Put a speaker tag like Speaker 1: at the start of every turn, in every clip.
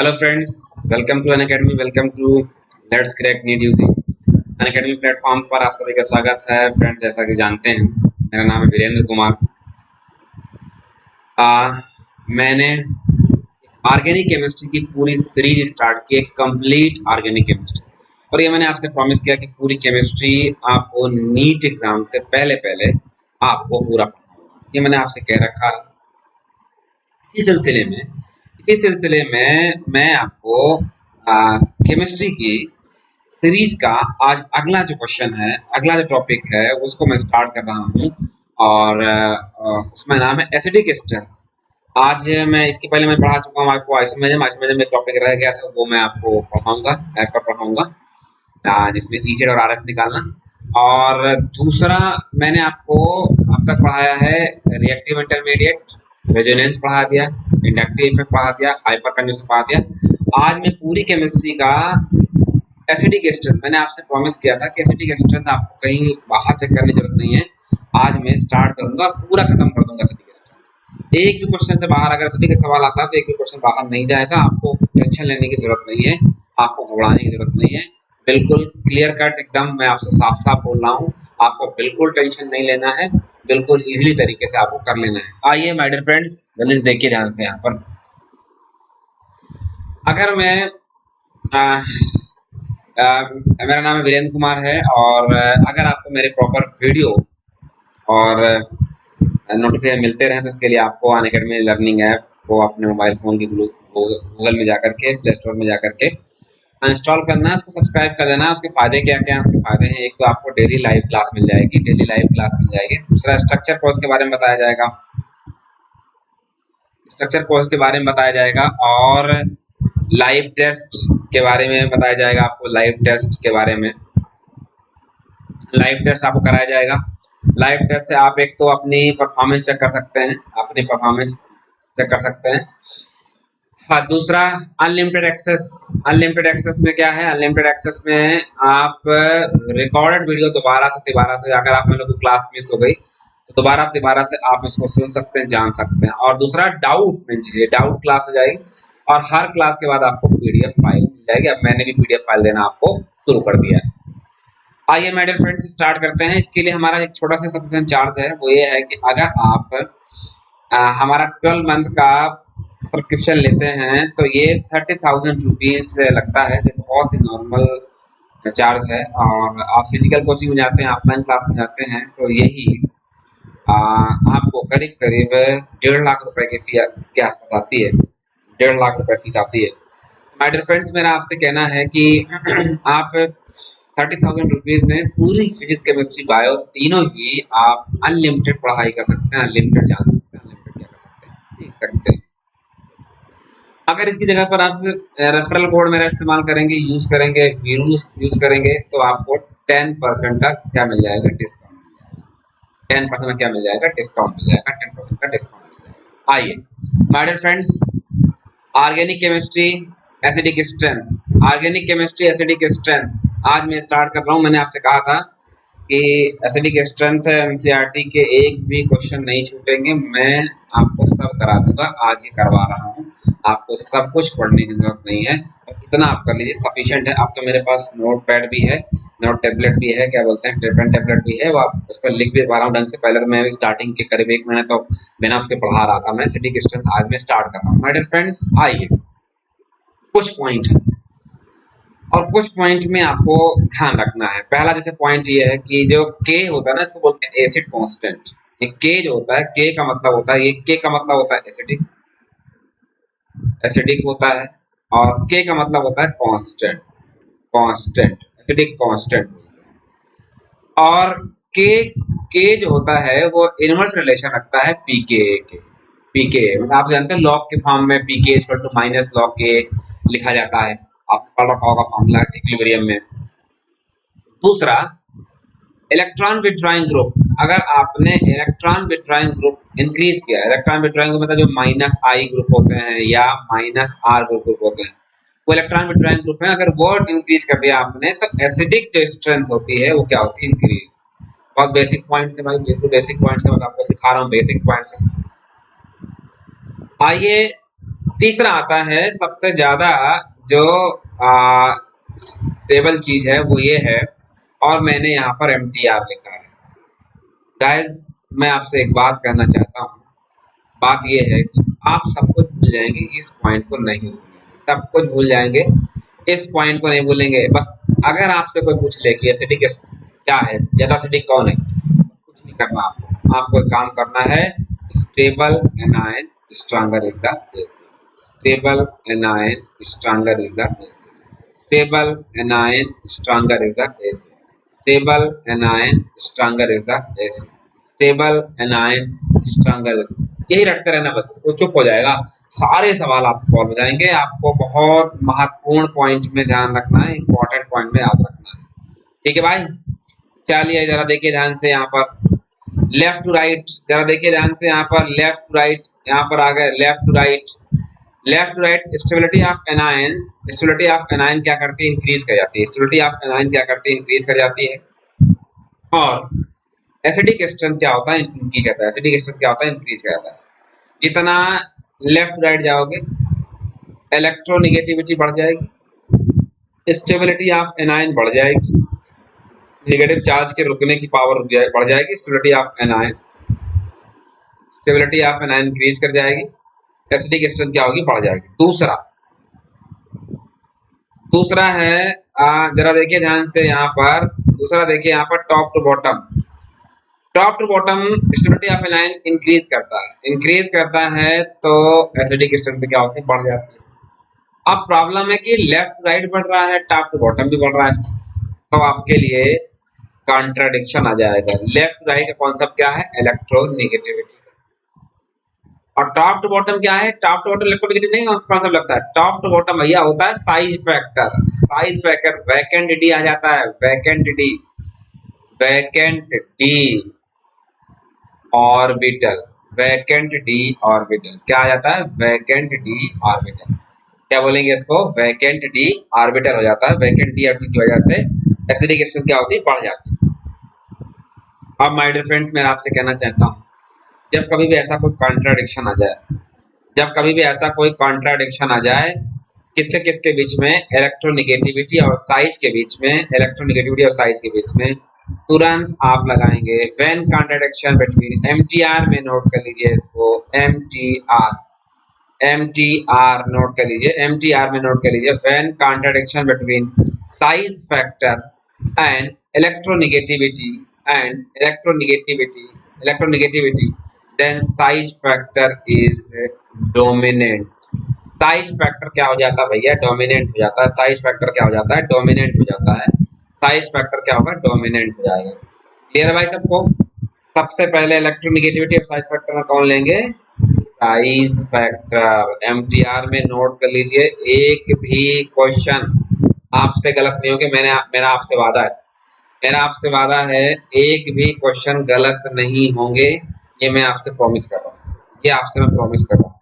Speaker 1: Hello friends, welcome to Unacademy. Welcome to let's crack NEET UG Unacademy platform पर आप सभी का स्वागत है। फ्रेंड्स, जैसा कि जानते हैं, मेरा नाम है वीरेंद्र कुमार। मैंने ऑर्गेनिक केमिस्ट्री की पूरी सीरीज स्टार्ट की है, कंप्लीट ऑर्गेनिक केमिस्ट्री। और ये मैंने आपसे प्रॉमिस किया कि पूरी केमिस्ट्री आपको नीट एग्जाम से पहले पहले आपको पूरा पढ़ाऊंगा। ये मैंने आपसे कह रखा है। इसी सिलसिले में मैं आपको केमिस्ट्री की सीरीज का आज अगला जो क्वेश्चन है, अगला जो टॉपिक है, उसको मैं स्टार्ट कर रहा हूँ। और उसमें नाम है एसिडिक स्ट्रेंथ। आज मैं इसके पहले मैं पढ़ा चुका हूँ आपको आइसोमेरिज्म में टॉपिक रह गया था, वो मैं आपको पढ़ाऊंगा, ऐप पर पढ़ाऊंगा, जिसमें इजेड और आरएस निकालना। और दूसरा मैंने आपको अब तक पढ़ाया है रिएक्टिव इंटरमीडिएट, रेजोनेंस पढ़ा दिया, इंडक्टिव इफेक्ट पढ़ा दिया, हाइपर कंडक्शन पढ़ा दिया। आज मैं पूरी केमिस्ट्री का एसिडिक स्ट्रेंथ, मैंने आपसे प्रॉमिस किया था कि एसिडिक स्ट्रेंथ आपको कहीं बाहर चेक करने की जरूरत नहीं है। आज मैं स्टार्ट करूंगा, पूरा खत्म कर दूंगा एसिडिक स्ट्रेंथ। एक भी क्वेश्चन से बाहर अगर एसिडिक का सवाल आता है तो एक भी क्वेश्चन बाहर नहीं जाएगा। आपको टेंशन लेने की जरूरत नहीं है, आपको घबराने की जरूरत नहीं है। बिल्कुल क्लियर कट एकदम मैं आपसे साफ साफ बोल रहा हूँ। आपको बिल्कुल टेंशन नहीं लेना है, बिल्कुल इजीली तरीके से आपको कर लेना है। आइए माय डियर फ्रेंड्स, जल्दी से देखिए ध्यान से। यहाँ पर अगर मैं मेरा नाम है वीरेंद्र कुमार है, और अगर आपको मेरे प्रॉपर वीडियो और नोटिफिकेशन मिलते रहे तो इसके लिए आपको अनअकैडमी लर्निंग ऐप को अपने मोबाइल फोन की गूगल में जाकर के, प्ले स्टोर में जाकर के इंस्टॉल करना है, उसको सब्सक्राइब कर देना है। उसके फायदे क्या क्या हैं? उसके फायदे हैं, एक तो आपको डेली लाइव क्लास मिल जाएगी, डेली लाइव क्लास मिल जाएगी। दूसरा, स्ट्रक्चर कोर्स के बारे में बताया जाएगा, स्ट्रक्चर कोर्स के बारे में बताया जाएगा। और लाइव टेस्ट के बारे में बताया जाएगा आपको, लाइव टेस्ट के बारे में लाइव टेस्ट आपको कराया जाएगा। लाइव टेस्ट से आप एक तो अपनी परफॉर्मेंस चेक कर सकते हैं, अपनी परफॉर्मेंस चेक कर सकते हैं। हाँ, दूसरा अनलिमिटेड एक्सेस। अनलिमिटेड एक्सेस में क्या है? अनलिमिटेड एक्सेस में आप रिकॉर्डेड वीडियो दोबारा से अगर आप लोग की क्लास मिस हो गई तो दोबारा से आप इसको सुन सकते हैं, जान सकते हैं। और दूसरा, डाउट क्लास हो जाएगी, और हर क्लास के बाद आपको पीडीएफ फाइल मिल जाएगी। अब मैंने भी पीडीएफ फाइल देना आपको शुरू कर दिया है। आइए माय डियर फ्रेंड्स, स्टार्ट करते हैं। इसके लिए हमारा एक छोटा सा सब्सक्रिप्शन चार्ज है, वो ये है कि अगर आप हमारा 12 मंथ का सब्सक्रिप्शन लेते हैं तो ये 30,000 रुपीज लगता है, जो बहुत ही नॉर्मल चार्ज है। और आप फिजिकल कोचिंग में जाते हैं, ऑफलाइन क्लास में जाते हैं, तो यही आपको करीब करीब 1.5 लाख रुपए की फी के आसपास आती है, 1.5 लाख रुपए फीस आती है। माय डियर फ्रेंड्स, मेरा आपसे कहना है कि आप 30,000 रुपीज में पूरी फिजिक्स केमिस्ट्री बायो तीनों ही आप अनलिमिटेड पढ़ाई कर सकते हैं, अनलिमिटेड जान सकते हैं, अनलिमिटेड क्या कर सकते हैं, सीख सकते हैं। अगर इसकी जगह पर आप रेफरल कोड मेरा इस्तेमाल करेंगे, यूज करेंगे, वीरूस यूज करेंगे, तो आपको 10% का क्या मिल जाएगा? डिस्काउंट मिल जाएगा। 10% का क्या मिल जाएगा? डिस्काउंट मिल जाएगा, 10% का डिस्काउंट मिल जाएगा। आइए my dear friends, organic chemistry acidic strength, organic chemistry acidic strength आज मैं स्टार्ट कर रहा हूँ। मैंने आपसे कहा था कि एसिडिक स्ट्रेंथ एनसीईआरटी के एक भी क्वेश्चन नहीं छूटेंगे, मैं आपको सब करा दूंगा। आज ये करवा रहा हूँ, आपको सब कुछ पढ़ने की जरूरत नहीं है, इतना आप कर लीजिए, सफिशिएंट है। अब तो मेरे पास नोट पैड भी है, नोट टेबलेट भी है, क्या बोलते हैं, टेबलेट टेबलेट भी है, वो आप उस पर लिख भी पा रहा हूँ ढंग से। पहले तो मैं स्टार्टिंग के करीब 1 महीने तो बिना उसके पढ़ा रहा था मैं एसिडिक स्ट्रेंथ। आज मैं स्टार्ट कर रहा हूँ। माय डियर फ्रेंड्स, आइए कुछ पॉइंट है, और कुछ पॉइंट में आपको ध्यान रखना है। पहला जैसे पॉइंट ये है कि जो के होता है ना, इसको बोलते हैं एसिड कांस्टेंट। ये के जो होता है, के का मतलब होता है, ये के का मतलब होता है एसिडिक, एसिडिक होता है। और के का मतलब होता है कांस्टेंट, कांस्टेंट, एसिडिक कांस्टेंट। और के जो होता है वो इनवर्स रिलेशन रखता है पीके के। पीके मतलब आप जानते हैं लॉग के फॉर्म में पीके इक्वल टू माइनस लॉग के लिखा जाता है, आपको पढ़ रखा होगा फॉर्मूला इक्विलिब्रियम में। दूसरा, इलेक्ट्रॉन विथड्रॉइंग ग्रुप, अगर आपने इलेक्ट्रॉन विथड्रॉइंग ग्रुप इंक्रीज किया, इलेक्ट्रॉन विथड्रॉइंग ग्रुप मतलब जो माइनस आई ग्रुप होते हैं या माइनस आर ग्रुप होते हैं, वो इलेक्ट्रॉन विथड्रॉइंग ग्रुप है। अगर वो इंक्रीज कर दिया आपने तो एसिडिक जो स्ट्रेंथ होती है वो क्या होती है? इंक्रीज। बहुत बेसिक पॉइंट्स है भाई, बिल्कुल बेसिक पॉइंट्स है, मैं आपको सिखा रहा हूँ बेसिक पॉइंट्स। आइए तीसरा आता है सबसे ज्यादा जो स्टेबल चीज है वो ये है, और मैंने यहाँ पर MTR लिखा है। गाइस मैं आपसे एक बात कहना चाहता हूँ, बात ये है कि आप सब कुछ भूल जाएंगे, इस पॉइंट को नहीं भूलेंगे। सब कुछ भूल जाएंगे, इस पॉइंट को नहीं भूलेंगे। बस अगर आपसे कोई पूछ ले कि एसिडिक क्या है, ज्यादा एसिडिक कौन है, कुछ नहीं करना आपको। आपको एक काम करना है, stable anion stronger is the stable anion stronger is the stable anion stronger is the stable anion stronger is the stable anion stronger is, यही रटते रहना, बस वो चुप हो जाएगा, सारे सवाल आपसे सॉल्व हो जाएंगे। आपको बहुत महत्वपूर्ण पॉइंट में ध्यान रखना है, इंपॉर्टेंट पॉइंट में याद रखना है। ठीक है भाई, चलिए जरा देखिए ध्यान से, यहाँ पर लेफ्ट टू राइट, जरा देखिए ध्यान से, यहाँ पर लेफ्ट टू राइट, यहाँ पर आ गए left to right. Left to right, stability of anions, stability of anion क्या करती है, इंक्रीज कर जाती है। स्टेबिलिटी ऑफ एनायन क्या करती है, इंक्रीज कर जाती है। और एसिडिक स्ट्रेंथ क्या होता है, इंक्रीज करता है। एसिडिक स्ट्रेंथ क्या होता है, इंक्रीज कर जाता है। जितना लेफ्ट राइट जाओगे इलेक्ट्रोनेगेटिविटी बढ़ जाएगी, स्टेबिलिटी ऑफ एनायन बढ़ जाएगी, नेगेटिव चार्ज के रुकने की पावर बढ़ जाएगी। Stability of anion, stability of anion increase कर जाएगी, एसिडिक स्ट्रेंथ क्या होगी, बढ़ जाएगी। दूसरा है जरा देखिए ध्यान से, यहाँ पर दूसरा देखिए, यहाँ पर top to bottom, top to bottom stability of anion increase करता है तो एसिडिक स्ट्रेंथ क्या होती है, बढ़ जाती है। अब प्रॉब्लम है कि लेफ्ट राइट बढ़ रहा है, टॉप टू बॉटम भी बढ़ रहा है, तो आपके लिए कॉन्ट्राडिक्शन आ जाएगा। लेफ्ट राइट का कॉन्सेप्ट क्या है, इलेक्ट्रोनेगेटिविटी, और टॉप टू बॉटम क्या है, टॉप टू बॉटम इलेक्ट्रोनेगेटिव नहीं कॉन्सेप्ट लगता है। टॉप टू बॉटम भैया होता है size factor, size factor, vacant D आ जाता है, vacant D orbital, vacant D orbital क्या आ जाता है, वैकेंट डी ऑर्बिटल, क्या बोलेंगे इसको, वैकेंट डी ऑर्बिटल हो जाता है। वैकेंट डी ऑर्बिटल की वजह से एसिडिक स्ट्रेंथ क्या होती है, बढ़ जाती है। अब माय डियर फ्रेंड्स, मैं आपसे कहना चाहता हूँ, जब कभी भी ऐसा कोई कॉन्ट्राडिक्शन आ जाए, जब कभी भी ऐसा कोई कॉन्ट्राडिक्शन आ जाए, किसके किसके बीच में, इलेक्ट्रोनेगेटिविटी और साइज के बीच में, इलेक्ट्रोनेगेटिविटी और साइज के बीच में, तुरंत आप लगाएंगे व्हेन कॉन्ट्राडिक्शन बिटवीन, एमटीआर में नोट कर लीजिए इसको, एमटीआर नोट कर लीजिए, एमटीआर में नोट कर लीजिए, when contradiction between size factor and electronegativity electronegativity, then size factor is dominant। Size factor क्या हो जाता है भैया, डोमिनेंट हो जाता है। साइज फैक्टर क्या हो जाता है, डोमिनेंट हो जाता है। साइज फैक्टर क्या होगा, डोमिनेंट हो जाएगा। क्लियर है भाई सबको। सबसे पहले इलेक्ट्रोनेगेटिविटी और साइज फैक्टर में कौन लेंगे, साइज फैक्टर। एमटीआर में नोट कर लीजिए, एक भी क्वेश्चन आपसे गलत नहीं होगा। मेरा आपसे वादा है, एक भी क्वेश्चन गलत नहीं होंगे, ये मैं आपसे प्रॉमिस कर रहा हूँ, ये आपसे मैं प्रॉमिस कर रहा हूँ,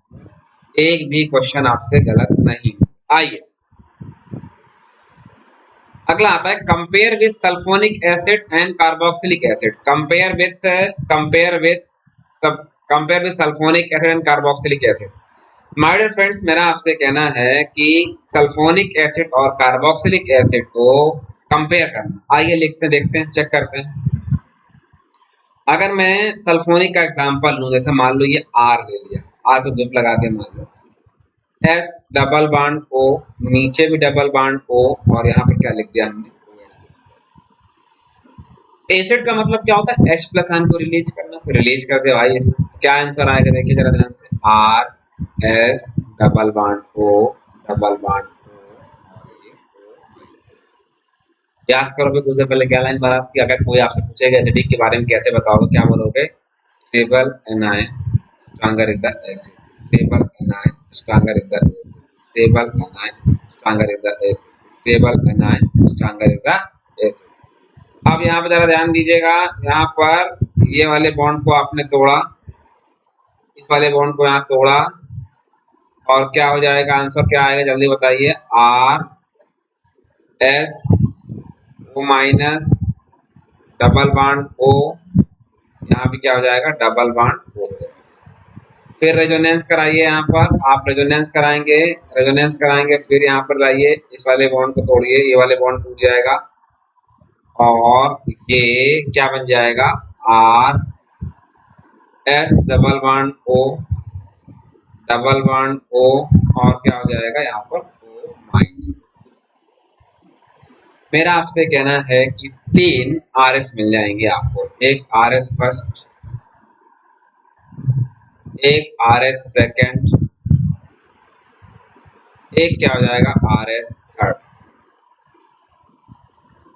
Speaker 1: एक भी क्वेश्चन आपसे गलत नहीं। आइए अगला आता है, compare with sulphonic acid and carboxylic acid. Compare with sulphonic acid and carboxylic acid. My dear friends, मेरा आपसे कहना है कि सल्फोनिक एसिड और कार्बोक्सिलिक एसिड को कंपेयर करना। आइए लिखते देखते हैं, चेक करते हैं। अगर मैं सल्फोनिक का एग्जांपल लूं, जैसे मान लो ये आर ले लिया, आर को ग्रुप लगा के मान लो, एस डबल बॉन्ड ओ, नीचे भी डबल बॉन्ड ओ, और यहाँ पर क्या लिख दिया हमने, एसिड का मतलब क्या होता है, H प्लस आयन को रिलीज करना, तो रिलीज कर दे भाई। क्या आंसर आएगा, देखिए जरा ध्यान से, R S double bond O double bond O. याद करोगे कुछ पहले क्या लाइन बात की, अगर कोई आपसे पूछेगा एसिडिक के बारे में कैसे बताओगे, क्या बोलोगे, stable anion stronger is the acid, stable anion stronger is the acid, stable anion stronger is the acid, stable anion stronger is the acid. अब यहाँ पे जरा ध्यान दीजिएगा, यहाँ पर ये वाले बॉन्ड को आपने तोड़ा, इस वाले बॉन्ड को यहाँ तोड़ा, और क्या हो जाएगा, आंसर क्या आएगा जल्दी बताइए, R S O minus double bond O, यहाँ भी क्या हो जाएगा, डबल बॉन्ड ओ। फिर रेजोनेंस कराइए, यहाँ पर आप रेजोनेंस कराएंगे, फिर यहाँ पर लाइए, इस वाले बॉन्ड को तोड़िए, ये वाले बॉन्ड टूट जाएगा और ये क्या बन जाएगा, R S double bond O, double bond O, और क्या हो जाएगा यहाँ पर ओ माइनस। मेरा आपसे कहना है कि 3 RS मिल जाएंगे आपको, एक RS फर्स्ट, एक RS सेकेंड, एक क्या हो जाएगा RS थर्ड।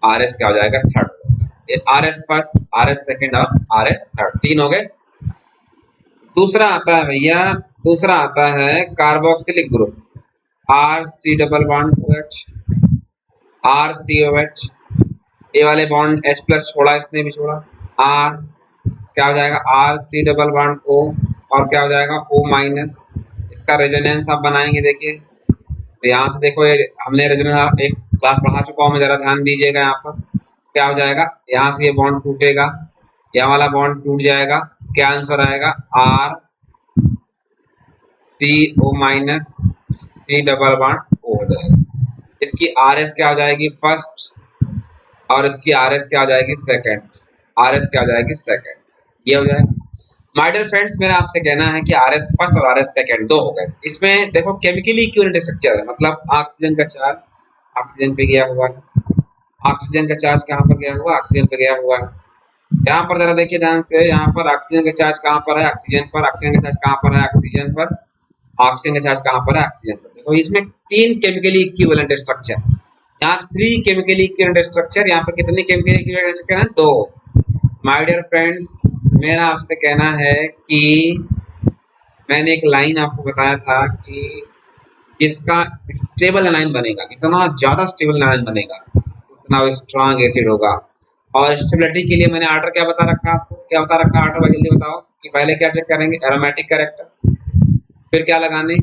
Speaker 1: RS क्या हो जाएगा third, RS first, RS second और RS थर्ड, 3 हो गए। दूसरा आता है भैया, दूसरा आता है carboxylic group, RC double bond OH, RCOH, ये वाले बॉन्ड H प्लस छोड़ा, इसने भी छोड़ा, R क्या हो जाएगा RC डबल बॉन्ड O, और क्या हो जाएगा O माइनस। इसका रेजोनेंस आप बनाएंगे, देखिए तो यहाँ से देखो, ये हमने रेजोनेंस एक क्लास पढ़ा चुका हूँ मैं, जरा ध्यान दीजिएगा। यहाँ पर क्या हो जाएगा, यहाँ से ये बॉन्ड टूटेगा, यह वाला बॉन्ड टूट जाएगा, क्या आंसर आएगा R C O minus C double bond O हो जाएगा। इसकी RS क्या हो जाएगी फर्स्ट, और इसकी RS क्या हो जाएगी सेकंड, RS क्या हो जाएगी सेकंड, ये हो जाएगा। माय डियर फ्रेंड्स, मेरा आपसे कहना है कि RS फर्स्ट और RS सेकंड दो हो गए। इसमें देखो केमिकली इक्विवेलेंट स्ट्रक्चर है, मतलब ऑक्सीजन का चार्ज ऑक्सीजन पे गया हुआ है, ऑक्सीजन का चार्ज कहाँ पर गया हुआ, ऑक्सीजन पे गया हुआ है। यहाँ पर जरा देखिए ध्यान से, यहाँ पर ऑक्सीजन का चार्ज कहाँ पर है, ऑक्सीजन पर, ऑक्सीजन का चार्ज कहाँ पर है, ऑक्सीजन पर, ऑक्सीजन का चार्ज कहाँ पर है, ऑक्सीजन पर। देखो इसमें 3 केमिकली इक्विवेलेंट स्ट्रक्चर, यहाँ 3 केमिकली इक्विवेलेंट स्ट्रक्चर, यहाँ पर कितने केमिकली इक्विवेलेंट स्ट्रक्चर हैं, 2। माय डियर फ्रेंड्स, मेरा आपसे कहना है कि मैंने एक लाइन आपको बताया था कि जिसका स्टेबल एनाइन बनेगा, इतना ज्यादा स्टेबल एनाइन बनेगा उतना स्ट्रॉन्ग एसिड होगा। और स्टेबिलिटी के लिए मैंने आर्डर क्या बता रखा, आपको क्या बता रखा आर्डर, भाई जल्दी बताओ कि पहले क्या चेक करेंगे, एरोमेटिक कैरेक्टर, फिर क्या लगाने,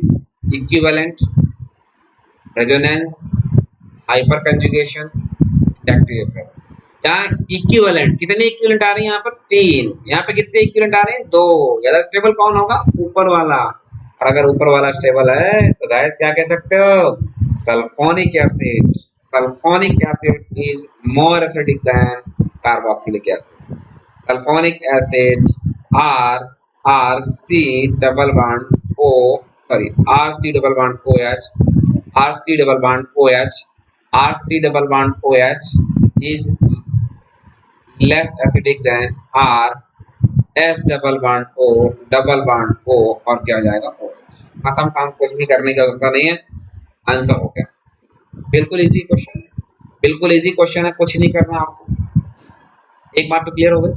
Speaker 1: equivalent, resonance, hyper conjugation, inductive effect. यहाँ इक्विवेलेंट, कितने इक्विवेलेंट आ रहे हैं यहाँ पर, 3। यहाँ पे कितने इक्विवेलेंट आ रहे हैं, 2। ज्यादा स्टेबल कौन होगा, ऊपर वाला। और अगर ऊपर वाला स्टेबल है तो गाइस क्या कह सकते हो, sulphonic acid. Sulphonic acid is more acidic than carboxylic acid. Sulphonic acid are R C double bond O, sorry R C double bond O H, R C double bond O H, R C double bond O H is less acidic than R S double bond O, double bond O, और क्या हो जाएगा OH। खत्म काम, कुछ भी करने की आवश्यकता नहीं है, आंसर हो गया। बिल्कुल इजी क्वेश्चन है, बिल्कुल इजी क्वेश्चन है, कुछ नहीं करना आपको। एक बात तो क्लियर हो गई,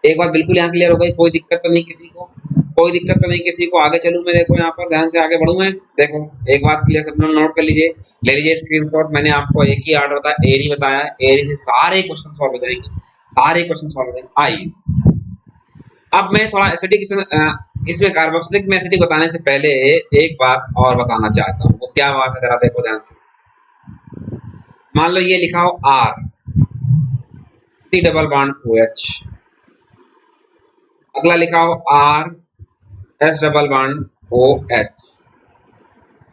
Speaker 1: एक बात बिल्कुल यहाँ क्लियर हो गई, कोई दिक्कत तो नहीं किसी को, कोई दिक्कत तो नहीं किसी को। आगे चलूं मैं, देखो यहाँ पर ध्यान से आगे बढ़ूं मैं, देखो एक बात क्लियर, सब लोग नोट कर लीजिए, ले लीजिए स्क्रीनशॉट। मैंने आपको एक ही आर्डर था, एरी बताया, एरी से सारे क्वेश्चन सॉल्व हो जाएंगे, सारे क्वेश्चन सॉल्व हो जाएंगे। आइए अब मैं थोड़ा एसिडिक, इसमें कार्बोक्सिलिक में एसिडिक बताने से पहले एक बात और बताना चाहता हूँ। वो क्या बात है, जरा देखो ध्यान से। मान लो ये लिखा हो R C double bond OH, अगला लिखा हो R S double bond OH,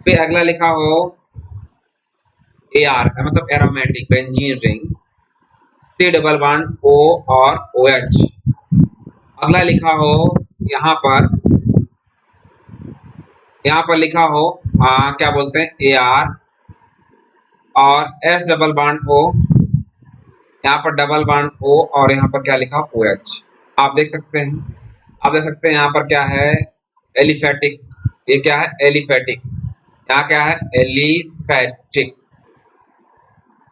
Speaker 1: फिर अगला लिखा हो AR मतलब aromatic benzene ring, C double bond O और OH, अगला लिखा हो यहाँ पर लिखा हो क्या बोलते हैं AR और S डबल बॉन्ड O, यहाँ पर डबल बॉन्ड O, और यहाँ पर क्या लिखा हो OH। आप देख सकते हैं, आप देख सकते हैं यहाँ पर क्या है, एलिफेटिक, ये क्या है एलिफेटिक, यहाँ क्या है एलिफेटिक,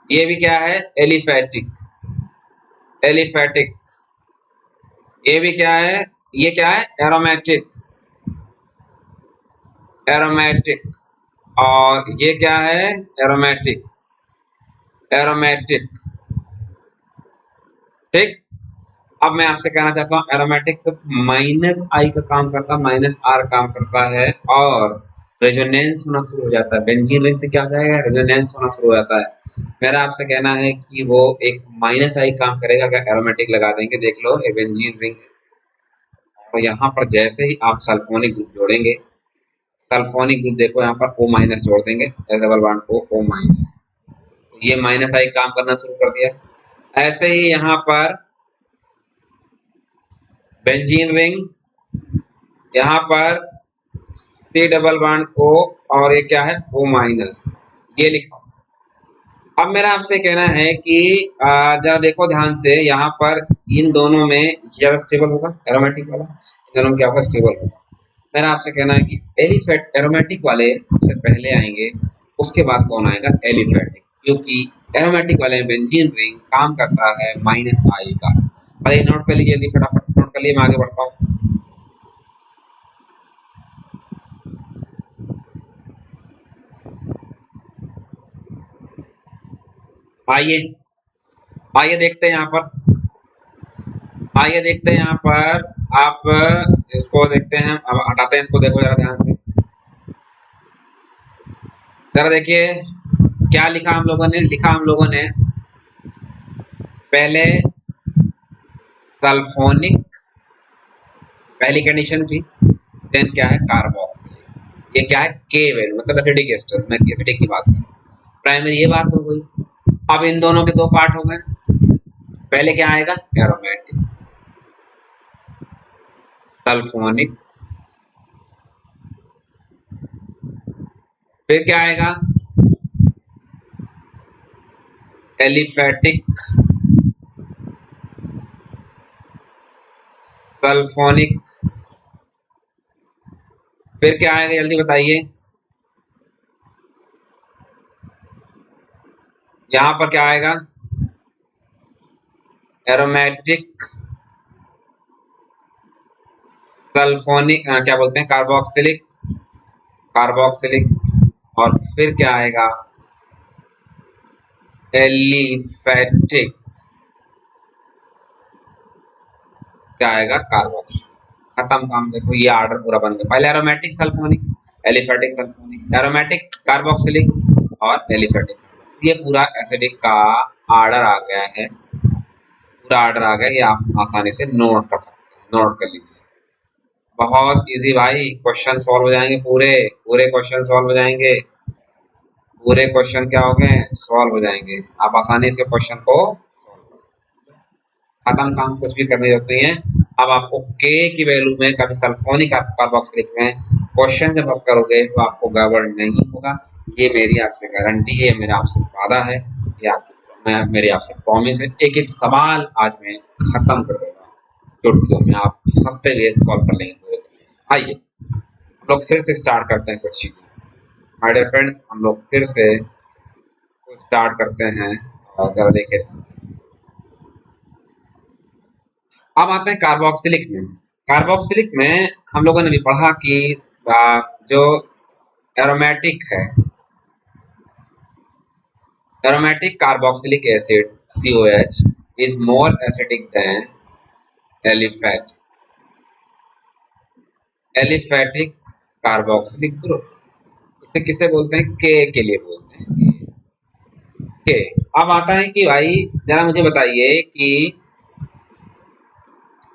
Speaker 1: ये भी क्या है एलिफेटिक, एलिफेटिक, ये भी क्या है, ये क्या है एरोमेटिक, एरोमेटिक, और ये क्या है एरोमेटिक, एरोमेटिक। ठीक, अब मैं आपसे कहना चाहता हूँ एरोमेटिक तो माइनस आई का काम करता है, माइनस आर काम करता है, और रेजोनेंस होना शुरू हो जाता है। बेंजीन रिंग से क्या हो जाएगा, रेजोनेंस होना शुरू हो जाता है। मेरा आपसे कहना है कि वो एक माइनस आई काम करेगा अगर एरोमेटिक लगा देंगे। देख लो ये बेंजीन रिंग है, और यहाँ पर जैसे ही आप सल्फोनिक ग्रुप जोड़ेंगे, सल्फोनिक ग्रुप देखो यहाँ पर O माइनस जोड़ देंगे, S double bond O minus, ये माइनस आई काम करना शुरू कर दिया। ऐसे ही यहाँ पर बेंजीन रिंग, यहाँ पर C डबल बॉन्ड O और ये क्या है O माइनस, ये लिखा। अब मेरा आपसे कहना है कि जरा देखो ध्यान से, यहाँ पर इन दोनों में ज्यादा स्टेबल होगा एरोमेटिक वाला, इन दोनों में क्या होगा स्टेबल होगा। मेरा आपसे कहना है कि एलिफेट एरोमेटिक वाले सबसे पहले आएंगे, उसके बाद कौन आएगा एलिफेटिक, क्योंकि एरोमेटिक वाले में बेंजीन रिंग काम करता है माइनस आई का। अरे नोट कर लीजिए, जल्दी फटाफट नोट कर लिए, मैं आगे बढ़ता हूँ। आइए आइए देखते हैं यहाँ पर, आइए देखते हैं यहाँ पर, आप इसको देखते हैं, अब हटाते हैं इसको, देखो जरा ध्यान से, जरा देखिए क्या लिखा हम लोगों ने। लिखा हम लोगों ने पहले सल्फोनिक, पहली कंडीशन थी, देन क्या है कार्बोक्सिलिक, ये क्या है के वैल्यू मतलब एसिडिक एस्टर, मैं एसिडिक की बात कर रहा हूँ। प्राइमरी ये बात हो गई। अब इन दोनों के दो पार्ट हो गए, पहले क्या आएगा एरोमेटिक, सल्फोनिक, फिर क्या आएगा एलिफेटिक, सल्फोनिक, फिर क्या आएगा जल्दी बताइए। यहां पर क्या आएगा एरोमेटिक, सल्फोनिक, क्या बोलते हैं कार्बोक्सिलिक, कार्बोक्सिलिक, और फिर क्या आएगा एलिफेटिक, क्या आएगा कार्बोक्सिलिक। खत्म काम। देखो ये ऑर्डर पूरा बन गया, पहले aromatic sulphonic, aliphatic sulphonic, aromatic carboxylic और एलिफेटिक, ये पूरा एसिडिक का ऑर्डर आ गया है, पूरा ऑर्डर आ गया। ये आप आसानी से नोट कर सकते हैं, नोट कर लीजिए। बहुत इजी भाई, क्वेश्चन सॉल्व हो जाएंगे, पूरे पूरे क्वेश्चन सॉल्व हो जाएंगे, पूरे क्वेश्चन क्या हो गए सॉल्व हो जाएंगे, आप आसानी से क्वेश्चन को खत्म, काम कुछ भी करने की जरूरत नहीं है। अब आपको के की वैल्यू में कभी सल्फोनिक कार्बोक्सिलिक में क्वेश्चन जब आप करोगे तो आपको गड़बड़ नहीं होगा, ये मेरी आपसे गारंटी है, मेरा आपसे वादा है, ये आपकी मेरी आपसे प्रॉमिस है। एक एक सवाल आज मैं खत्म कर दूंगा चुटकियों में, आप हंसते हुए सॉल्व कर लेंगे। आइए हम लोग फिर से स्टार्ट करते हैं कुछ चीजें, माय डियर फ्रेंड्स, हम लोग फिर से स्टार्ट करते हैं। और जरा देखिए, अब आते हैं कार्बोक्सिलिक में। कार्बोक्सिलिक में हम लोगों ने भी पढ़ा कि जो एरोमेटिक है, aromatic carboxylic acid COH is more acidic than aliphatic, aliphatic carboxylic group, इसे किसे बोलते हैं के लिए बोलते हैं के। अब आता है कि भाई जरा मुझे बताइए कि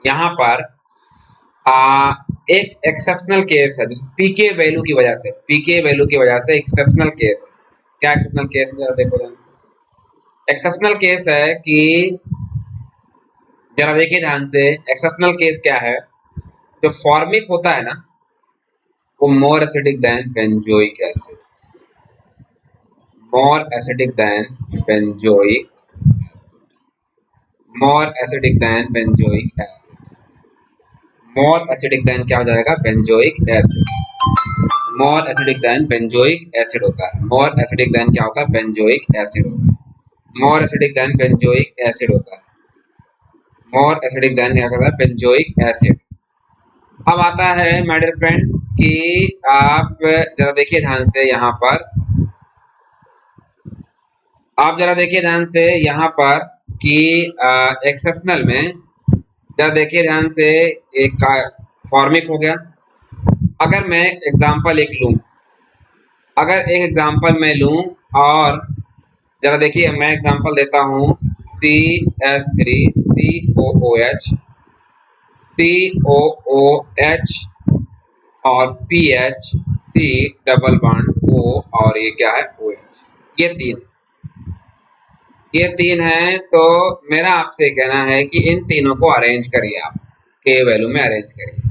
Speaker 1: यहाँ पर एक एक्सेप्शनल केस है पीके वैल्यू की वजह से, पीके वैल्यू की वजह से एक्सेप्शनल केस है। क्या एक्सेप्शनल केस है जरा देखो ध्यान से। एक्सेप्शनल केस है कि जरा देखिए ध्यान से, एक्सेप्शनल केस क्या है, जो फॉर्मिक होता है ना वो मोर एसिडिक देन बेंजोइक एसिड, मोर एसिडिक देन बेंजोइक, मोर एसिडिक देन बेंजोइक एसिड, मोर एसिडिक देन क्या हो जाएगा बेंजोइक एसिड, मोर एसिडिक देन बेंजोइक एसिड होता है, मोर एसिडिक देन क्या होता है बेंजोइक एसिड होता है, मोर एसिडिक देन बेंजोइक एसिड होता है, मोर एसिडिक देन क्या होता है बेंजोइक एसिड। अब आता है माय डियर फ्रेंड्स कि आप जरा देखिए ध्यान से, यहाँ पर आप जरा देखिए ध्यान से यहाँ पर कि एक्सेप्शनल में जरा देखिए ध्यान से, एक फॉर्मिक हो गया। अगर मैं एग्जांपल एक लूं, अगर एक एग्जांपल मैं लूं और जरा देखिए मैं एग्जांपल देता हूं CH3COOH, COOH और PH C double bond O और ये क्या है OH। ये तीन है। तो मेरा आपसे कहना है कि इन तीनों को अरेंज करिए, आप के वैल्यू में अरेंज करिए।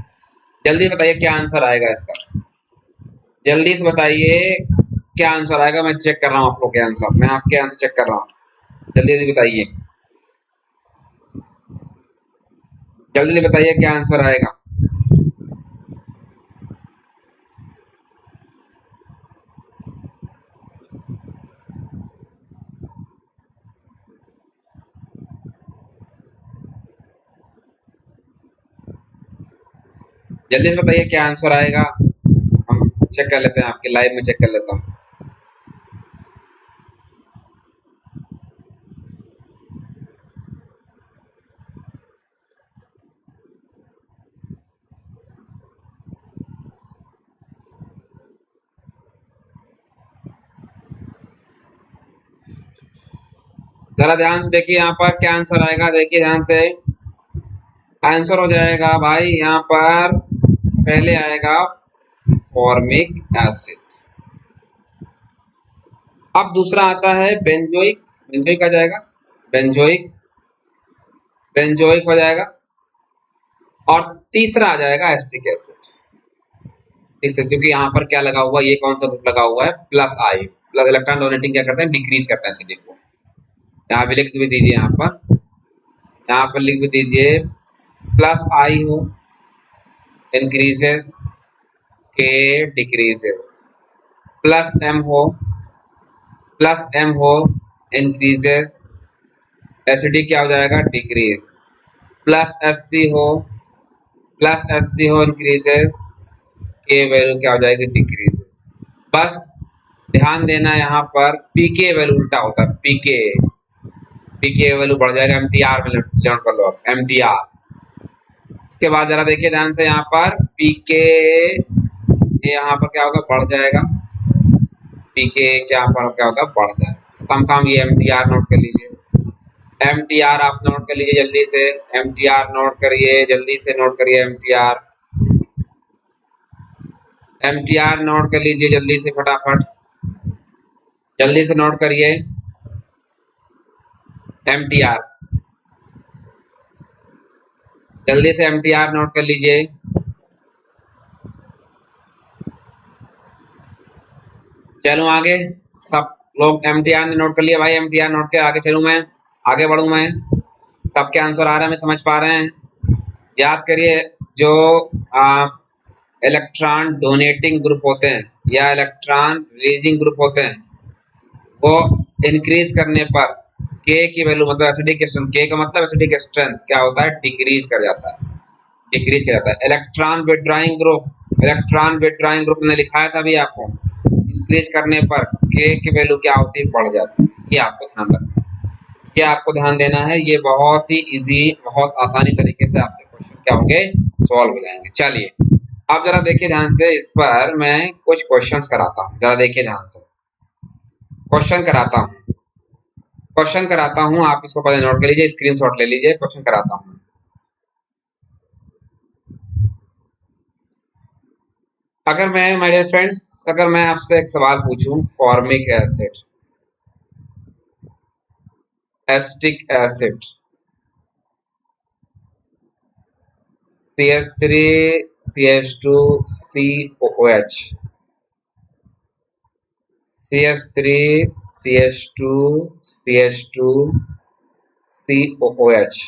Speaker 1: जल्दी बताइए क्या आंसर आएगा इसका, जल्दी से बताइए क्या आंसर आएगा। मैं चेक कर रहा हूँ आप लोग के आंसर, मैं आपके आंसर चेक कर रहा हूँ। जल्दी जल्दी बताइए, जल्दी जल्दी बताइए क्या आंसर आएगा। जल्दी से बताइए क्या आंसर आएगा। हम चेक कर लेते हैं, आपके लाइव में चेक कर लेता हूँ। जरा ध्यान से देखिए यहाँ पर क्या आंसर आएगा। देखिए ध्यान से, आंसर हो जाएगा भाई यहाँ पर पहले आएगा फॉर्मिक एसिड। अब दूसरा आता है बेंजोइक, बेंजोइक आ जाएगा, बेंजोइक, बेंजोइक हो जाएगा। और तीसरा आ जाएगा एसिटिक एसिड। इससे क्योंकि यहाँ पर क्या लगा हुआ है, ये कौन सा ग्रुप लगा हुआ है, प्लस आई, प्लस इलेक्ट्रॉन डोनेटिंग क्या करते हैं, डिक्रीज करते हैं एसिडिक को। यहाँ पे लिख भी दीजिए, यहाँ पर लिख भी दीजिए प्लस आई हो इंक्रीजेस, के डिक्रीजेस, प्लस एम हो, प्लस एम हो इंक्रीजेस, एसिडिक क्या हो जाएगा, डिक्रीज, प्लस एस सी हो, प्लस एस सी हो इंक्रीजेस, के वैल्यू क्या हो जाएगी, डिक्रीज। बस ध्यान देना यहाँ पर पीके वैल्यू उल्टा होता है, पीके, पीके वैल्यू बढ़ जाएगा, एमटीआर में लर्न कर लो आप, एमटीआर। उसके बाद जरा देखिए ध्यान से, यहाँ पर पीके यहाँ पर क्या होगा, बढ़ जाएगा, पीके क्या पर क्या होगा, बढ़ जाएगा। कम काम ये एमटीआर नोट कर लीजिए, एमटीआर आप नोट कर लीजिए जल्दी से, एमटीआर नोट करिए जल्दी से, नोट करिए एमटीआर, एमटीआर नोट कर लीजिए जल्दी से, फटाफट जल्दी से नोट करिए एमटीआर, जल्दी से एमटीआर नोट कर लीजिए। चलूं आगे, सब लोग एमटीआर ने नोट कर लिया भाई, एमटीआर नोट के आगे चलूं मैं, आगे बढ़ूं मैं, सबके आंसर आ रहे हैं, मैं समझ पा रहे हैं। याद करिए जो इलेक्ट्रॉन डोनेटिंग ग्रुप होते हैं या इलेक्ट्रॉन रिलीजिंग ग्रुप होते हैं, वो इंक्रीज करने पर के की वैल्यू मतलब एसिडिक स्ट्रेंथ, के का मतलब एसिडिक स्ट्रेंथ क्या होता है, डिक्रीज कर जाता है, डिक्रीज कर जाता है। Electron withdrawing group, electron withdrawing group मैंने लिखाया था अभी आपको, इंक्रीज करने पर के की वैल्यू क्या होती है, बढ़ जाती है। ये आपको ध्यान रखना है, ये आपको ध्यान देना है, ये बहुत ही इजी, बहुत आसानी तरीके से आपसे क्वेश्चन क्या होंगे, सॉल्व हो जाएंगे। चलिए अब जरा देखिए ध्यान से, इस पर मैं कुछ क्वेश्चंस कराता हूँ, जरा देखिए ध्यान से, क्वेश्चन कराता हूँ, क्वेश्चन कराता हूँ, आप इसको पहले नोट कर लीजिए, स्क्रीनशॉट ले लीजिए, क्वेश्चन कराता हूँ। अगर मैं, माय डियर फ्रेंड्स, अगर मैं आपसे एक सवाल पूछूं, formic acid, acetic acid, CH3 CH2 COOH, CH3 CH2 CH2 COOH,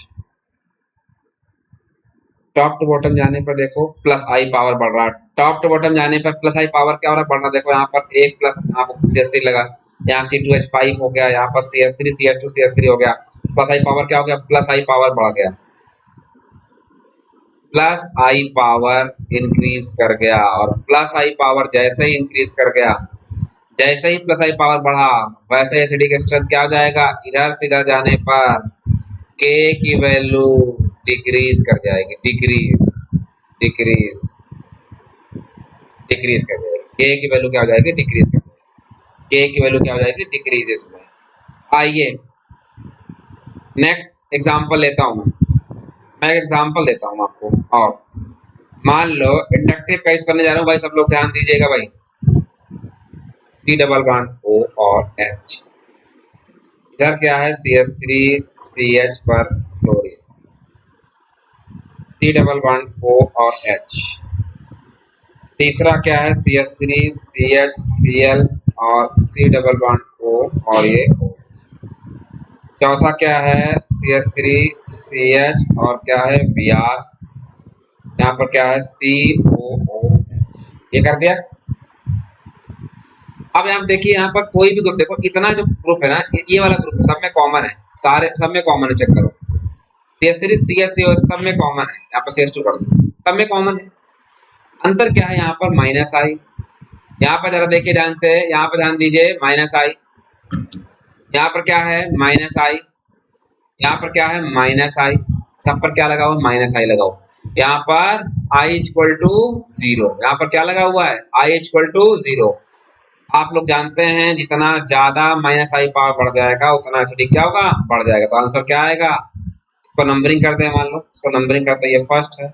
Speaker 1: top to bottom जाने पर देखो प्लस आई पावर बढ़ रहा है, टॉप टू बॉटम जाने पर प्लस आई पावर क्या हो रहा है, बढ़ना। देखो यहाँ पर एक प्लस, यहाँ पर CH3 लगा, यहाँ C2H5 हो गया, यहाँ पर CH3 CH2 CH3 हो गया, प्लस आई पावर क्या हो गया, प्लस आई पावर बढ़ गया, प्लस आई पावर इंक्रीज कर गया। और प्लस आई पावर जैसे ही इंक्रीज कर गया, जैसे ही प्लस आई पावर बढ़ा, वैसे एसिडिक स्ट्रेंथ क्या हो जाएगा, इधर से इधर जाने पर के की वैल्यू डिक्रीज कर जाएगी, डिक्रीज, डिक्रीज, डिक्रीज कर जाएगी, के की वैल्यू क्या हो जाएगी, डिक्रीज कर जाएगी, के की वैल्यू क्या हो जाएगी, डिक्रीज इसमें। आइए नेक्स्ट एग्जांपल लेता हूं मैं, मैं एक एग्जांपल देता हूँ आपको। और मान लो इंडक्टिव का यूज करने जा रहा हूँ भाई, सब लोग ध्यान दीजिएगा भाई। सी डबल बॉन्ड O और H, इधर क्या है CH3CH पर fluorine, C double bond O और H। तीसरा क्या है CH3CHCl और सी डबल बॉन्ड O और ये O। चौथा क्या है CH3CH और क्या है Br, यहाँ पर क्या है COOH। ये कर दिया। अब यहाँ देखिए, यहाँ पर कोई भी ग्रुप देखो, इतना जो ग्रुप है ना, ये वाला ग्रुप सब में कॉमन है, सारे सब में कॉमन है, चेक करो। CH3CH सब में कॉमन है, यहाँ पर CH2 कर दो, सब में कॉमन है। अंतर क्या है यहाँ पर माइनस आई, यहाँ पर जरा देखिए ध्यान से, यहाँ पर ध्यान दीजिए माइनस आई, यहाँ पर क्या है माइनस आई, यहाँ पर क्या है माइनस आई, सब पर क्या लगा हुआ माइनस आई लगा हुआ। यहाँ पर आई इक्वल टू 0, यहाँ पर क्या लगा हुआ है आई इक्वल टू 0। आप लोग जानते हैं जितना ज्यादा माइनस आई पावर बढ़ जाएगा उतना एसिडिक क्या होगा बढ़ जाएगा। तो आंसर क्या आएगा, इसको नंबरिंग करते हैं, मान लो इसको नंबरिंग करते हैं, ये फर्स्ट है,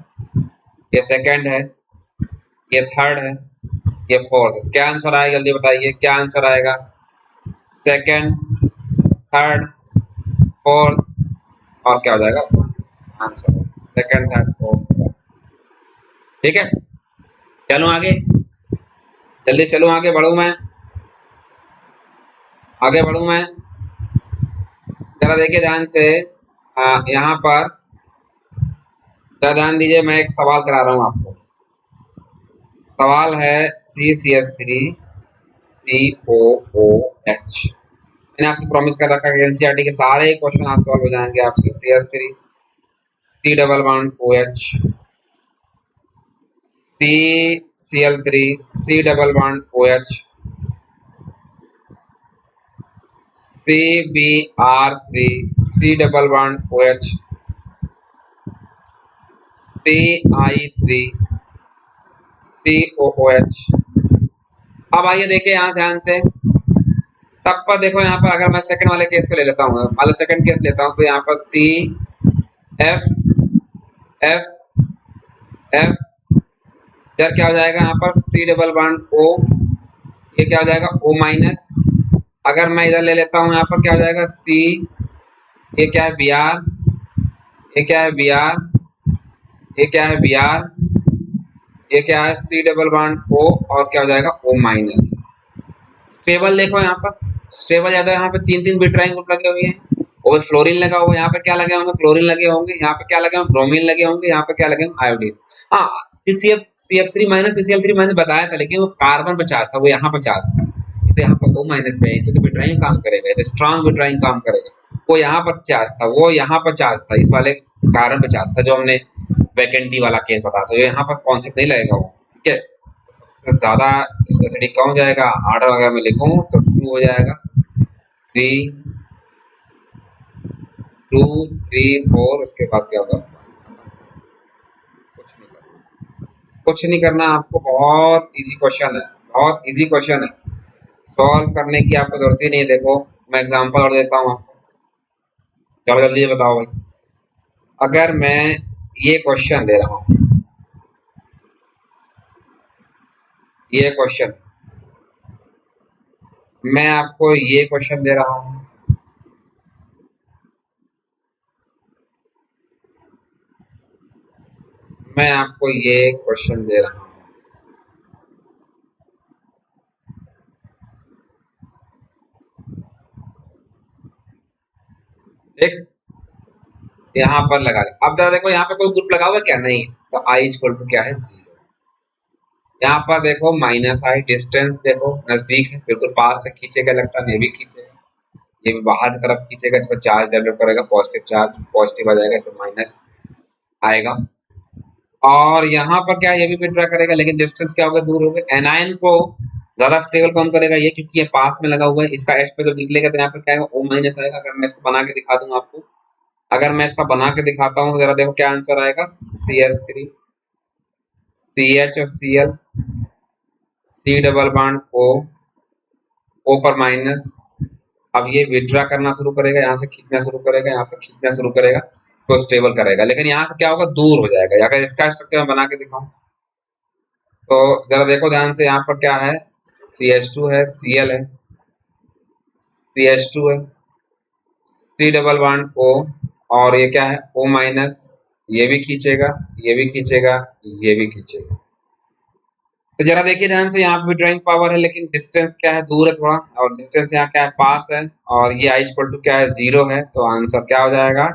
Speaker 1: ये सेकंड है, ये थर्ड है, ये फोर्थ है। तो क्या आंसर आएगा जल्दी बताइए, क्या आंसर आएगा, सेकंड, थर्ड, फोर्थ, और क्या हो जाएगा आंसर, सेकंड थर्ड फोर्थ। ठीक है, चलो आगे, जल्दी चलो आगे बढ़ू मैं, आगे बढ़ू मैं, जरा देखिए ध्यान से। यहाँ पर जरा ध्यान दीजिए, मैं एक सवाल करा रहा हूँ आपको। सवाल है CCH3COOH। मैंने आपसे प्रॉमिस कर रखा है एनसीईआरटी के सारे क्वेश्चन आज सॉल्व हो जाएंगे आपसे। CH3 C double bond OH, CCl3 C double bond OH, CBr3 C double bond OH, CI3 COOH। अब आइए देखिए यहाँ ध्यान से, सब पर देखो, यहाँ पर अगर मैं सेकंड वाले केस को ले लेता हूँ, मान लो सेकंड केस लेता हूँ, तो यहाँ पर CF F F, इधर क्या हो जाएगा यहाँ पर C डबल बॉन्ड O, ये क्या हो जाएगा O माइनस। अगर मैं इधर ले लेता हूँ यहाँ पर क्या हो जाएगा C, ये क्या है Br, ये क्या है Br, ये क्या है Br, ये क्या है C डबल बॉन्ड O और क्या हो जाएगा O माइनस। स्टेबल देखो यहाँ पर, स्टेबल ज्यादा, यहाँ पे तीन तीन बिट्राइन ग्रुप लगे हुए हैं और फ्लोरीन लगा हुआ है, यहाँ पे क्या लगे होंगे क्लोरीन लगे होंगे, यहाँ पे क्या लगे होंगे ब्रोमीन लगे होंगे, यहाँ पे क्या लगे होंगे आयोडीन। हाँ, CF3 माइनस CCl3 माइनस बताया था, लेकिन वो कार्बन पर चार्ज था, वो यहाँ पर चार्ज था, तो यहाँ पर O माइनस पे है, तो बिट्राइन काम करेगा, तो स्ट्रॉन्ग बिट्राइन काम करेगा। वो यहाँ पर चार्ज था, वो यहाँ पर चार्ज था, इस वाले कार्बन पर चार्ज था, जो हमने वैकेंडी वाला केस बताया था, यहाँ पर कॉन्सेप्ट नहीं लगेगा वो। ठीक है, ज्यादा एसिडिक कौन जाएगा, ऑर्डर अगर मैं लिखूं तो 2 हो जाएगा, 3 2 3 4, उसके बाद क्या होगा, कुछ नहीं करना आपको, बहुत इजी क्वेश्चन है, बहुत इजी क्वेश्चन है, सॉल्व करने की आपको जरूरत ही नहीं है। देखो मैं एग्जांपल और देता हूँ आपको, चलो जल्दी बताओ भाई। अगर मैं ये क्वेश्चन दे रहा हूँ, ये क्वेश्चन, मैं आपको ये क्वेश्चन दे रहा हूँ, मैं आपको ये क्वेश्चन दे रहा हूँ, ठीक, यहाँ पर लगा दे। अब जरा देखो यहाँ पे कोई ग्रुप लगा हुआ है क्या, नहीं, तो आई इक्वल टू क्या है 0। यहाँ पर देखो माइनस आई, डिस्टेंस देखो नजदीक है, बिल्कुल पास से खींचेगा इलेक्ट्रॉन, ये भी खींचेगा, ये भी बाहर की तरफ खींचेगा, इस पर चार्ज डेवलप करेगा, पॉजिटिव चार्ज पॉजिटिव आ जाएगा, इस पर माइनस आएगा। और यहाँ पर क्या ये भी विड्रॉ करेगा, लेकिन डिस्टेंस क्या होगा दूर होगा। एनायन को ज्यादा स्टेबल कौन करेगा, ये क्योंकि ये पास में लगा हुआ है, इसका एच पे जब निकलेगा तो यहाँ पर क्या है O माइनस आएगा। अगर मैं इसको बना के दिखा दूंगा आपको, अगर मैं इसका बना के दिखाता हूँ तो जरा देखो क्या आंसर आएगा, CH3 CH और Cl, C double bond O पर माइनस। अब ये विड्रॉ करना शुरू करेगा, यहाँ से खींचना शुरू करेगा, यहाँ पर खींचना शुरू करेगा, को स्टेबल करेगा, लेकिन यहाँ से क्या होगा, दूर हो जाएगा। अगर इसका स्ट्रक्चर मैं बना के दिखाऊं तो जरा देखो ध्यान से, यहाँ पर क्या है, CH2 है, Cl है, CH2 है, C डबल बॉन्ड O, और ये क्या है, O माइनस, ये भी खींचेगा, ये भी खींचेगा, ये भी खींचेगा। तो जरा देखिए ध्यान से, यहाँ पे भी ड्राइंग पावर है, लेकिन डिस्टेंस क्या है, दूर है थोड़ा, और डिस्टेंस यहाँ क्या है, पास है, और ये I इक्वल टू क्या है, 0 है। तो आंसर क्या हो जाएगा,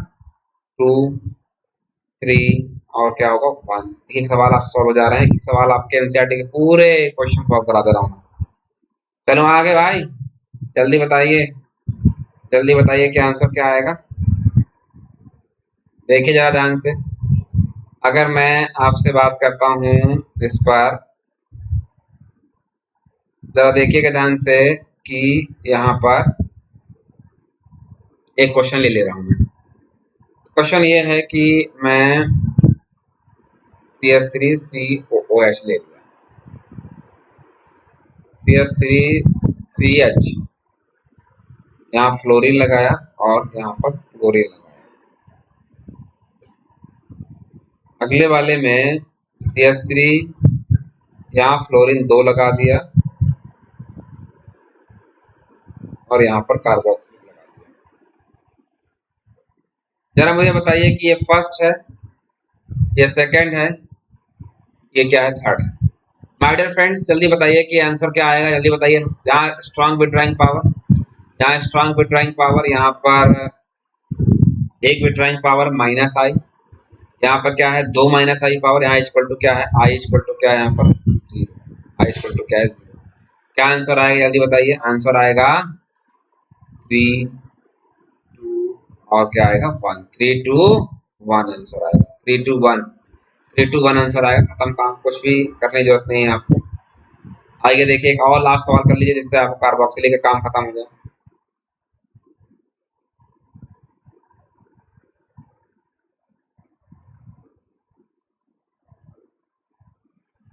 Speaker 1: 2, 3 और क्या होगा, 1। एक सवाल आप सॉल्व हो जा रहे हैं, एक सवाल आपके एनसीईआरटी के पूरे क्वेश्चन सॉल्व करा दे रहा हूँ। चलो आगे भाई, जल्दी बताइए, जल्दी बताइए क्या आंसर क्या आएगा। देखिए जरा ध्यान से, अगर मैं आपसे बात करता हूँ इस पर, जरा देखिएगा ध्यान से कि यहाँ पर एक क्वेश्चन ले ले रहा हूँ मैं। क्वेश्चन ये है कि मैं CH3COOH ले लिया, CH3CH, यहाँ फ्लोरीन लगाया और यहाँ पर क्लोरीन लगाया। अगले वाले में CH3, यहाँ फ्लोरीन 2 लगा दिया और यहाँ पर कार्बोक्सिल लगा दिया। जरा मुझे बताइए कि ये फर्स्ट है, ये सेकंड है, ये क्या है, थर्ड है। माय डियर फ्रेंड्स, जल्दी बताइए कि आंसर क्या आएगा, जल्दी बताइए। यहाँ स्ट्रॉन्ग विथड्राइंग पावर, यहाँ स्ट्रॉन्ग विथड्राइंग पावर, यहाँ पर एक विथड्राइंग पावर माइनस आई, यहाँ पर क्या है, 2 माइनस आई पावर, यहाँ इक्वल टू क्या है, आई इक्वल टू क्या है, यहाँ पर 0, आई इक्वल टू क्या है, 0। क्या आंसर आएगा, जल्दी बताइए। आंसर आएगा 3, 2 और क्या आएगा, 1। 3, 2, 1 आंसर आएगा, 3, 2, 1, 3, 2, 1 आंसर आएगा। खत्म काम, कुछ भी करने की जरूरत नहीं है आपको। आइए देखिए, एक और लास्ट सवाल कर लीजिए, जिससे आपको कार्बोक्सिलिक का काम खत्म हो जाए।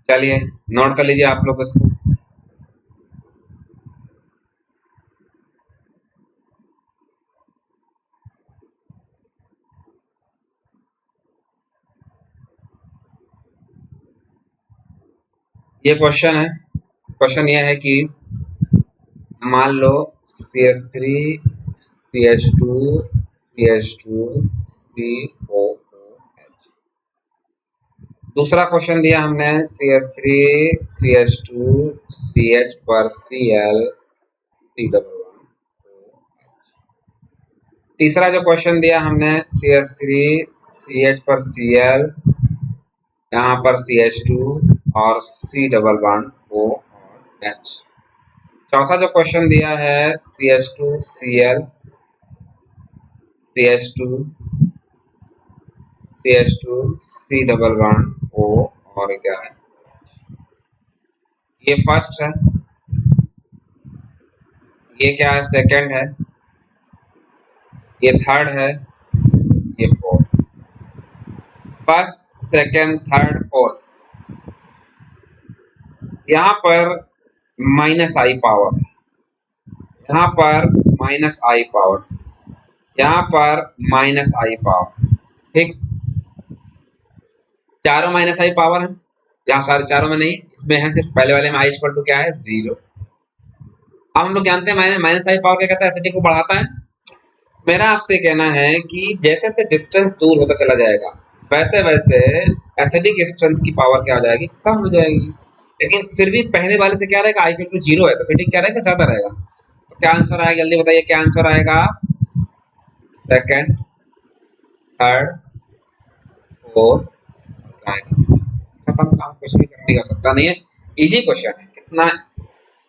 Speaker 1: चलिए नोट कर लीजिए आप लोग इसको। ये क्वेश्चन है, क्वेश्चन ये है कि मान लो CH3 CH2 CH2 COOH। दूसरा क्वेश्चन दिया हमने CH3 CH2 CH पर Cl C डबल बॉन्ड। तीसरा जो क्वेश्चन दिया हमने CH3 CH पर Cl, यहाँ पर CH2 और C डबल बॉन्ड O और H। चौथा जो क्वेश्चन दिया है CH2 Cl CH2 CH2 C double bond O और क्या है, ये फर्स्ट है, ये क्या है, सेकंड है, ये थर्ड है, ये fourth. First, second, third, fourth, यहाँ पर माइनस आई पावर, यहाँ पर माइनस आई पावर, यहाँ पर माइनस आई पावर, ठीक, चारों माइनस आई पावर है, यहाँ सारे चारों में नहीं, इसमें है सिर्फ पहले वाले में आई इक्वल टू क्या है, 0। अब हम लोग जानते हैं माइनस आई पावर क्या कहता है, एसिडिक को बढ़ाता है। मेरा आपसे कहना है कि जैसे जैसे डिस्टेंस दूर होता चला जाएगा, वैसे वैसे एसिडिक स्ट्रेंथ की पावर क्या हो जाएगी, कम हो जाएगी। लेकिन फिर भी पहले वाले से क्या रहेगा, आई इक्वल टू 0 है, तो एसिडिक क्या रहेगा, ज्यादा रहेगा। तो क्या आंसर आएगा, जल्दी बताइए क्या आंसर आएगा, सेकंड, थर्ड, फोर्थ आएगा। खत्म काम, कुछ भी करने का सकता नहीं है। इजी क्वेश्चन है, कितना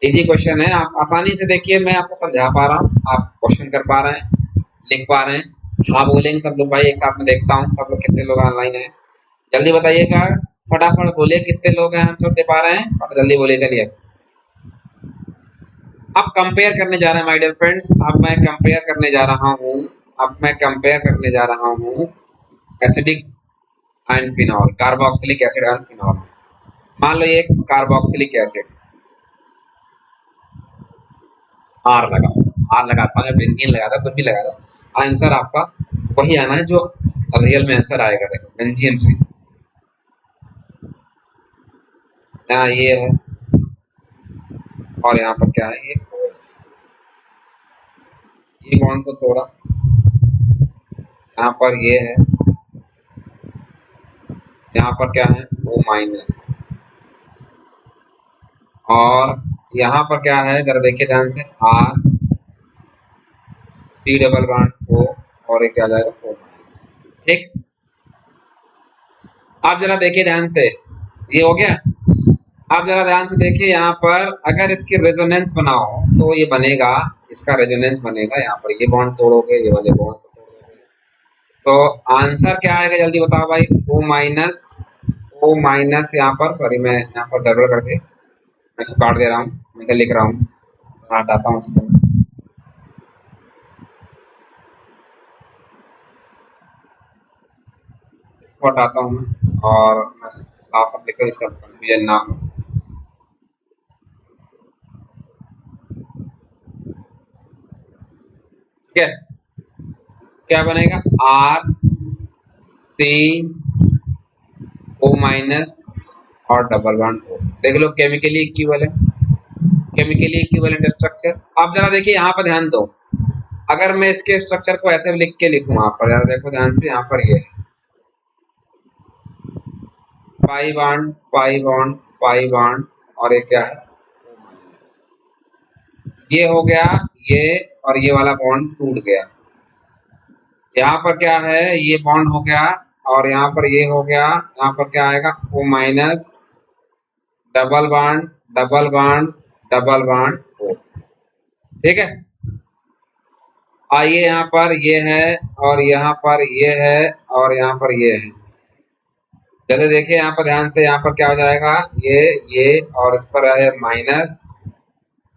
Speaker 1: इजी क्वेश्चन है, आप आसानी से देखिए, मैं आपको समझा पा रहा हूँ, आप क्वेश्चन कर पा रहे हैं, लिख पा रहे हैं। हाँ बोलेंगे सब लोग भाई, एक साथ में देखता हूँ सब लोग कितने लोग ऑनलाइन हैं, जल्दी बताइएगा, फटाफट बोलिए कितने लोग हैं आंसर दे पा रहे हैं, और जल्दी बोलिए। चलिए अब कंपेयर करने जा रहे हैं माय डियर फ्रेंड्स, अब मैं कंपेयर करने जा रहा हूँ, अब मैं कंपेयर करने जा रहा हूँ acidic and phenol, carboxylic acid and phenol. मान लो ये कार्बोक्सिलिक एसिड, आर लगाओ, आर लगाता हूँ या बेंजीन लगाता, कुछ भी लगा दो, आंसर आपका वही आना है जो अब रियल में आंसर आएगा, देखो बेंजीन रिंग। यहाँ ये है और यहाँ पर क्या है, ये बॉन्ड को तोड़ा, यहाँ पर ये है, यहाँ पर क्या है O माइनस, और यहाँ पर क्या है जरा देखिए ध्यान से, R C double bond O, और एक क्या आ जाएगा O माइनस। ठीक, आप जरा देखिए ध्यान से, ये हो गया। आप जरा ध्यान से देखिए, यहाँ पर अगर इसकी रेजोनेंस बनाओ तो ये बनेगा, इसका रेजोनेंस बनेगा, यहाँ पर ये बॉन्ड तोड़ोगे, ये वाले बॉन्ड को तोड़ोगे, तो आंसर क्या आएगा जल्दी बताओ भाई, O माइनस यहाँ पर, सॉरी मैं यहाँ पर गड़बड़ कर दे, मैं इसको काट दे रहा हूँ, मैं क्या लिख रहा हूँ, हटाता हूँ इसको, इसको हटाता हूँ मैं, और मैं साफ साफ लिख कर सब कंफ्यूजन ना हो। ठीक है, क्या बनेगा, R C O माइनस और डबल बॉन्ड O, देख लो केमिकली इक्विवेलेंट स्ट्रक्चर। आप जरा देखिए यहाँ पर ध्यान दो, अगर मैं इसके स्ट्रक्चर को ऐसे लिख के लिखूं, यहाँ पर जरा देखो ध्यान से, यहाँ पर ये है पाई बॉन्ड और ये क्या है, ये हो गया ये, और ये वाला बॉन्ड टूट गया, यहाँ पर क्या है, ये बॉन्ड हो गया, और यहाँ पर ये हो गया, यहाँ पर क्या आएगा O minus double bond double bond double bond O। ठीक है, आइए यहाँ पर ये है, और यहाँ पर ये है, और यहाँ पर ये है, चलिए देखिए यहाँ पर ध्यान से, यहाँ पर क्या हो जाएगा, ये और इस पर है माइनस,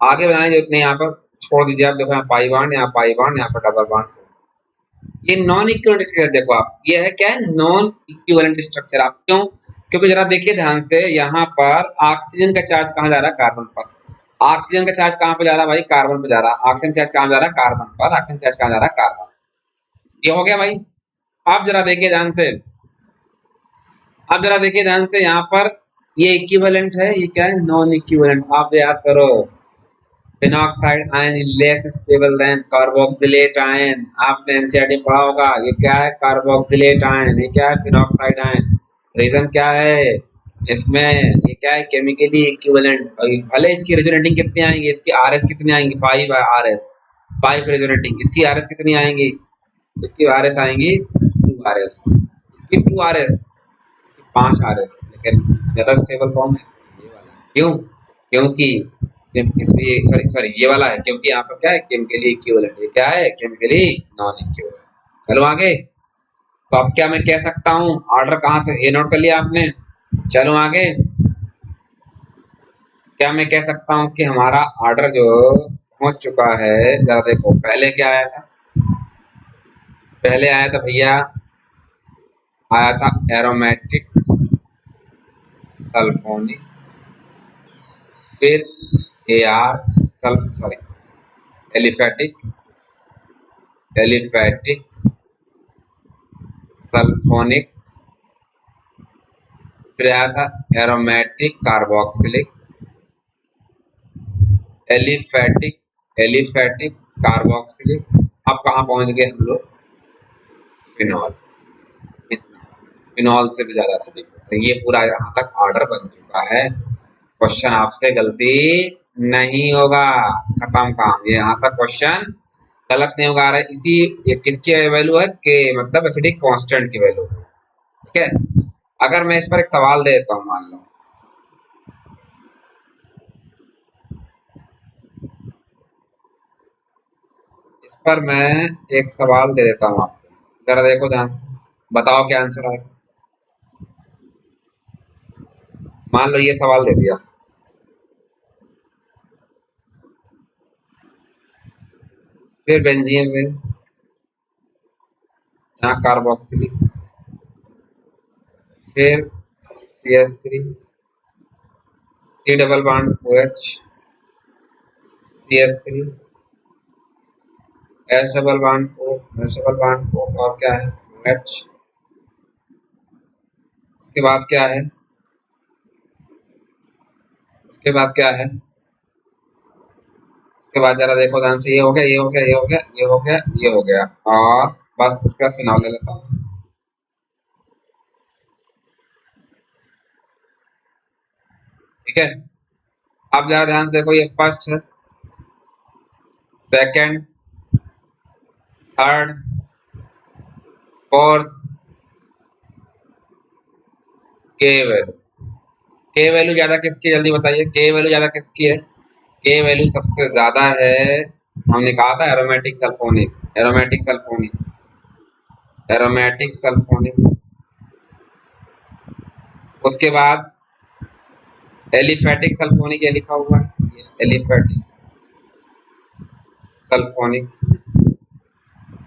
Speaker 1: आगे बनाने जरूरत नहीं, यहाँ पर छोड़ दीजिए आप, देखो यहाँ पाई बॉन्ड, यहाँ पाई बॉन्ड, यहाँ पर डबल बॉन्ड, ये नॉन इक्विवेलेंट स्ट्रक्चर, देखो आप, ये है क्या है, नॉन इक्विवेलेंट स्ट्रक्चर। आप क्यों, क्योंकि जरा देखिए ध्यान से, यहाँ पर ऑक्सीजन का चार्ज कहाँ जा रहा है, कार्बन पर, ऑक्सीजन का चार्ज कहाँ पे जा रहा है भाई, कार्बन पे जा रहा है, ऑक्सीजन चार्ज कहाँ जा रहा है, कार्बन पर, ऑक्सीजन चार्ज कहाँ जा रहा है, कार्बन, ये हो गया भाई। आप जरा देखिए ध्यान से, आप जरा देखिए ध्यान से, यहाँ पर ये इक्विवेलेंट है, ये क्या है, नॉन इक्विवेलेंट। आप याद करो, phenoxide ion less stable then carboxylate ion, आपने एनसीईआरटी पढ़ा होगा, ये क्या है, कार्बोक्सिलेट आयन, ये क्या है, फिनॉक्साइड आयन। रीजन क्या है इसमें, ये क्या है, केमिकली इक्विवेलेंट, भले इसकी रेजोनेटिंग कितनी आएंगी, इसकी आरएस कितनी आएंगी, 5 आरएस, 5 रेजोनेटिंग, इसकी आरएस कितनी आएंगी, इसकी आरएस आएंगी 2 आरएस, इसकी 2 आरएस, 5 आरएस, लेकिन ज्यादा स्टेबल कौन है, ये वाला, क्यों, क्योंकि इसलिए, सॉरी सॉरी ये वाला है, क्योंकि यहाँ पर क्या है, केमिकली इक्विवेलेंट, ये क्या है, केमिकली नॉन इक्विवेलेंट। चलो आगे, तो अब क्या मैं कह सकता हूँ, ऑर्डर कहाँ तक, ये नोट कर लिया आपने, चलो आगे, क्या मैं कह सकता हूँ कि हमारा ऑर्डर जो पहुंच चुका है, जरा देखो पहले क्या आया था, पहले आया था भैया, आया था एरोमेटिक सल्फोनिक, फिर AR सॉरी एलिफेटिक सल्फोनिक, फिर आया था एरोमेटिक कार्बोक्सिलिक, एलिफेटिक कार्बोक्सिलिक, अब कहाँ पहुंच गए हम लोग, फिनॉल, फिनॉल से भी ज्यादा एसिडिक, तो ये पूरा यहाँ तक ऑर्डर बन चुका है, क्वेश्चन आपसे गलती नहीं होगा, खत्म काम, ये यहाँ तक क्वेश्चन गलत नहीं होगा। इसी, ये किसकी वैल्यू है, के मतलब एसिडिक कांस्टेंट की वैल्यू, ठीक है। अगर मैं इस पर एक सवाल दे देता हूँ, मान लो, इस पर मैं एक सवाल दे देता हूँ आपको, जरा देखो ध्यान से, बताओ क्या आंसर आएगा। मान लो ये सवाल दे दिया, फिर बेंजीन रिंग, यहाँ कार्बोक्सिलिक, फिर CH3, C double bond OH, CH3, H double bond O, H double bond O, और क्या है OH, उसके बाद क्या है, उसके बाद क्या है, उसके बाद जरा देखो ध्यान से, ये हो गया, ये हो गया, ये हो गया, ये हो गया, ये हो गया, और बस उसका फिनाल ले लेता हूँ। ठीक है, अब जरा ध्यान से देखो, ये फर्स्ट है, सेकंड, थर्ड, फोर्थ, के वैल्यू, के वैल्यू ज्यादा किसकी है, जल्दी बताइए, के वैल्यू ज्यादा किसकी है, के वैल्यू सबसे ज्यादा है, हमने कहा था aromatic sulphonic, aromatic sulphonic, aromatic sulphonic. उसके बाद एलिफेटिक सल्फोनिक, ये लिखा हुआ है, एलिफेटिक सल्फोनिक।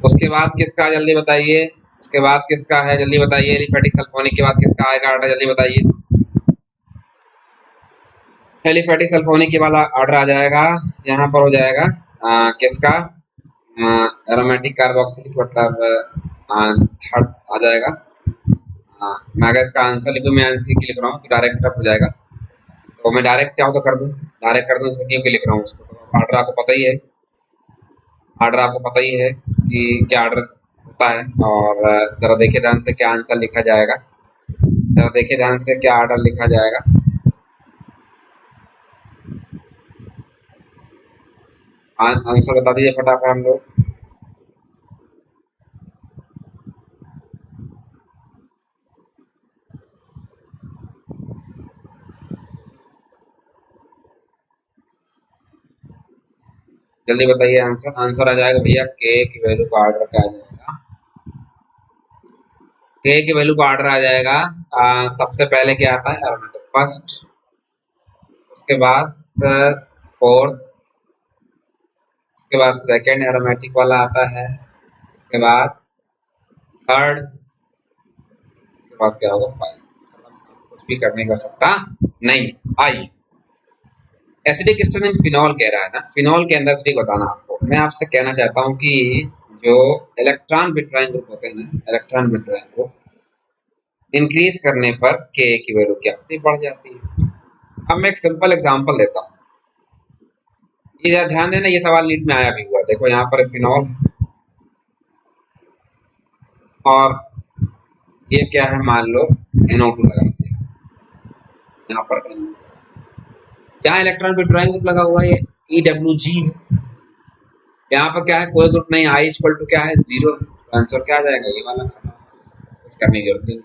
Speaker 1: उसके बाद किसका, जल्दी बताइए, उसके बाद किसका है, जल्दी बताइए, एलिफेटिक सल्फोनिक के बाद किसका आएगा ऑर्डर, जल्दी बताइए। एलिफेटिक सल्फोनिक के बाद ऑर्डर आ जाएगा, यहाँ पर हो जाएगा किसका, एरोमेटिक कार्बोक्सिलिक, मतलब थर्ड आ जाएगा। मैं अगर इसका आंसर लिखूँ, मैं आंसर की लिख रहा हूँ तो डायरेक्ट हो जाएगा, तो मैं डायरेक्ट चाहूँ तो कर दूँ, डायरेक्ट कर दूँ, तो क्यों लिख रहा हूँ उसको, तो ऑर्डर आपको पता ही है, ऑर्डर आपको पता ही है कि क्या ऑर्डर होता है। और जरा देखिए ध्यान से क्या आंसर लिखा जाएगा, जरा देखिए ध्यान से क्या ऑर्डर लिखा जाएगा। आंसर बता दीजिए फटाफट हम लोग। जल्दी बताइए आंसर, आंसर आ जाएगा भैया, के की वैल्यू का ऑर्डर क्या आ जाएगा, के की वैल्यू का ऑर्डर आ जाएगा। सबसे पहले क्या आता है, तो फर्स्ट, उसके बाद फोर्थ, उसके बाद सेकेंड एरोमेटिक वाला आता है, उसके बाद थर्ड, उसके बाद क्या होगा, फाइव। कुछ भी करने का सकता नहीं। आइए, एसिडिक स्ट्रेन फिनॉल कह रहा है ना, फिनॉल के अंदर से बताना आपको, मैं आपसे कहना चाहता हूँ कि जो इलेक्ट्रॉन विट्राइन ग्रुप होते हैं ना, इलेक्ट्रॉन विट्राइन ग्रुप इंक्रीज करने पर के की वैल्यू क्या होती है, बढ़ जाती है। अब मैं एक सिंपल एग्जांपल देता हूँ, ये ध्यान देना, ये सवाल नीट में आया भी हुआ, देखो यहाँ पर फिनॉल, और ये क्या है, मान लो NO2 लगा दिया, यहाँ पर यहाँ इलेक्ट्रॉन विट्राइन ग्रुप लगा हुआ है, ये EWG है, यहाँ पर क्या है, कोई ग्रुप नहीं, I इक्वल टू क्या है, 0 है, तो आंसर क्या आ जाएगा, ये वाला, खत्म, कुछ करने की जरूरत नहीं।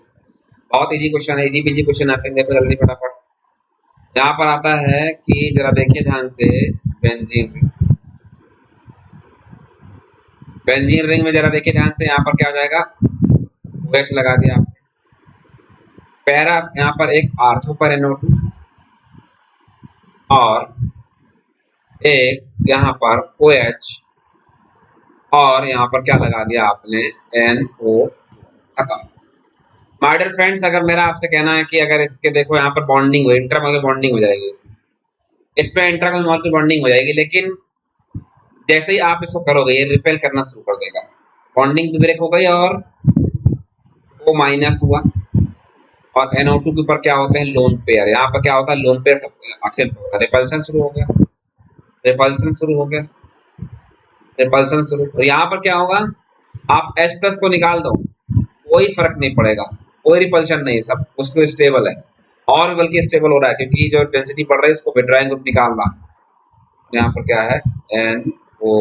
Speaker 1: बहुत इजी क्वेश्चन है, इजी पीजी क्वेश्चन आते हैं, देखो जल्दी फटाफट। यहाँ पर आता है कि जरा देखिए ध्यान से, बेंजीन रिंग, बेंजीन रिंग में जरा देखिए ध्यान से, यहाँ पर क्या हो जाएगा, OH लगा दिया आपने, पैरा यहाँ पर एक आर्थो पर NO2, और एक यहाँ पर OH, और यहाँ पर क्या लगा दिया आपने, NO, खत्म। माय डियर फ्रेंड्स, अगर मेरा आपसे कहना है कि अगर इसके देखो यहाँ पर बॉन्डिंग हो, इंटरमोलर बॉन्डिंग हो जाएगी, इस पे इंटरमोलर बॉन्डिंग हो जाएगी, लेकिन जैसे ही आप इसको करोगे ये रिपेल करना शुरू कर देगा, बॉन्डिंग भी ब्रेक हो गई और O माइनस हुआ, और NO2 के ऊपर क्या होते हैं, लोन पेयर, यहाँ पर क्या होता है, लोन पेयर सब एक्सेप्ट होगा, रिपल्सन शुरू हो गया, रिपल्सन शुरू हो गया, रिपल्सन शुरू, और यहाँ पर क्या होगा, आप H प्लस को निकाल दो, कोई फर्क नहीं पड़ेगा, कोई रिपल्शन नहीं, सब उसको स्टेबल है, और बल्कि स्टेबल हो रहा है, क्योंकि जो डेंसिटी बढ़ रही है इसको विड्राइंग ग्रुप निकालना। यहाँ पर क्या है, NO,